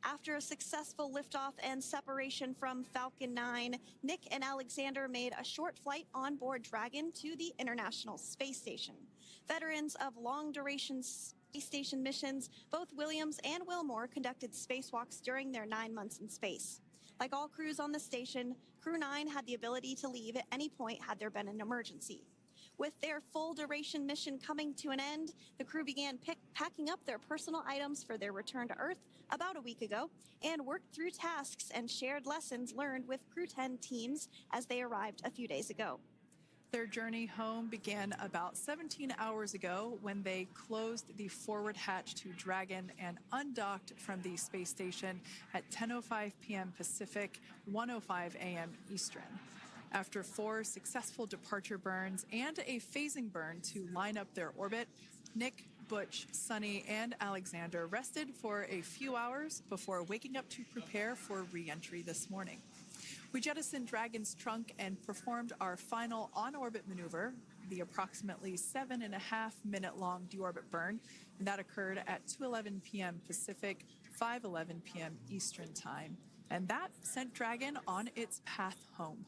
After a successful liftoff and separation from Falcon 9, Nick and Alexander made a short flight on board Dragon to the International Space Station. Veterans of long-duration space station missions, both Williams and Wilmore conducted spacewalks during their 9 months in space. Like all crews on the station, Crew 9 had the ability to leave at any point had there been an emergency. With their full-duration mission coming to an end, the crew began packing up their personal items for their return to Earth about a week ago and worked through tasks and shared lessons learned with Crew 10 teams as they arrived a few days ago. Their journey home began about 17 hours ago when they closed the forward hatch to Dragon and undocked from the space station at 10:05 p.m. Pacific, 1:05 a.m. Eastern. After 4 successful departure burns and a phasing burn to line up their orbit, Nick, Butch, Suni, and Alexander rested for a few hours before waking up to prepare for re-entry this morning. We jettisoned Dragon's trunk and performed our final on-orbit maneuver, the approximately 7.5-minute-long deorbit burn, and that occurred at 2:11 p.m. Pacific, 5:11 p.m. Eastern Time, and that sent Dragon on its path home.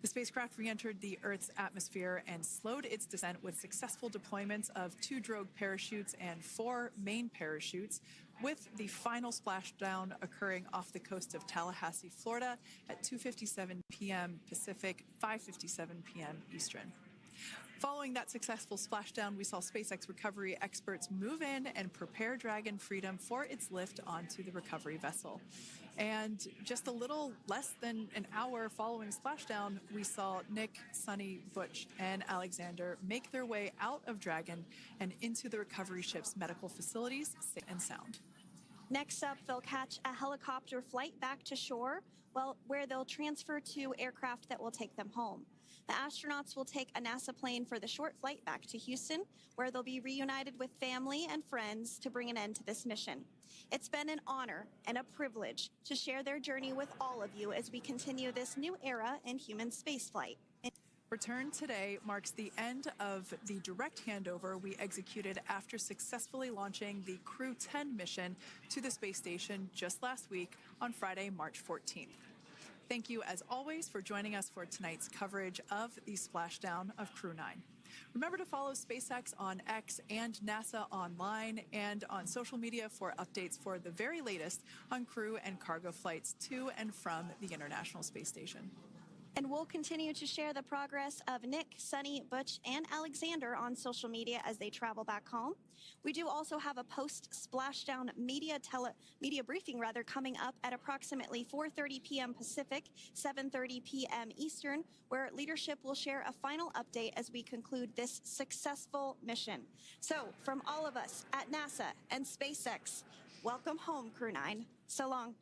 The spacecraft re-entered the Earth's atmosphere and slowed its descent with successful deployments of 2 Drogue parachutes and 4 main parachutes, with the final splashdown occurring off the coast of Tallahassee, Florida at 2:57 p.m. Pacific, 5:57 p.m. Eastern. Following that successful splashdown, we saw SpaceX recovery experts move in and prepare Dragon Freedom for its lift onto the recovery vessel. And just a little less than an hour following splashdown, we saw Nick, Suni, Butch, and Alexander make their way out of Dragon and into the recovery ship's medical facilities, safe and sound. Next up, they'll catch a helicopter flight back to shore, where they'll transfer to aircraft that will take them home. The astronauts will take a NASA plane for the short flight back to Houston, where they'll be reunited with family and friends to bring an end to this mission. It's been an honor and a privilege to share their journey with all of you as we continue this new era in human spaceflight. Return today marks the end of the direct handover we executed after successfully launching the Crew 10 mission to the space station just last week on Friday, March 14th. Thank you, as always, for joining us for tonight's coverage of the splashdown of Crew 9. Remember to follow SpaceX on X and NASA online and on social media for updates for the very latest on crew and cargo flights to and from the International Space Station. And we'll continue to share the progress of Nick, Suni, Butch, and Alexander on social media as they travel back home. We do also have a post-splashdown media briefing coming up at approximately 4:30 p.m. Pacific, 7:30 p.m. Eastern, where leadership will share a final update as we conclude this successful mission. So, from all of us at NASA and SpaceX, welcome home, Crew 9. So long.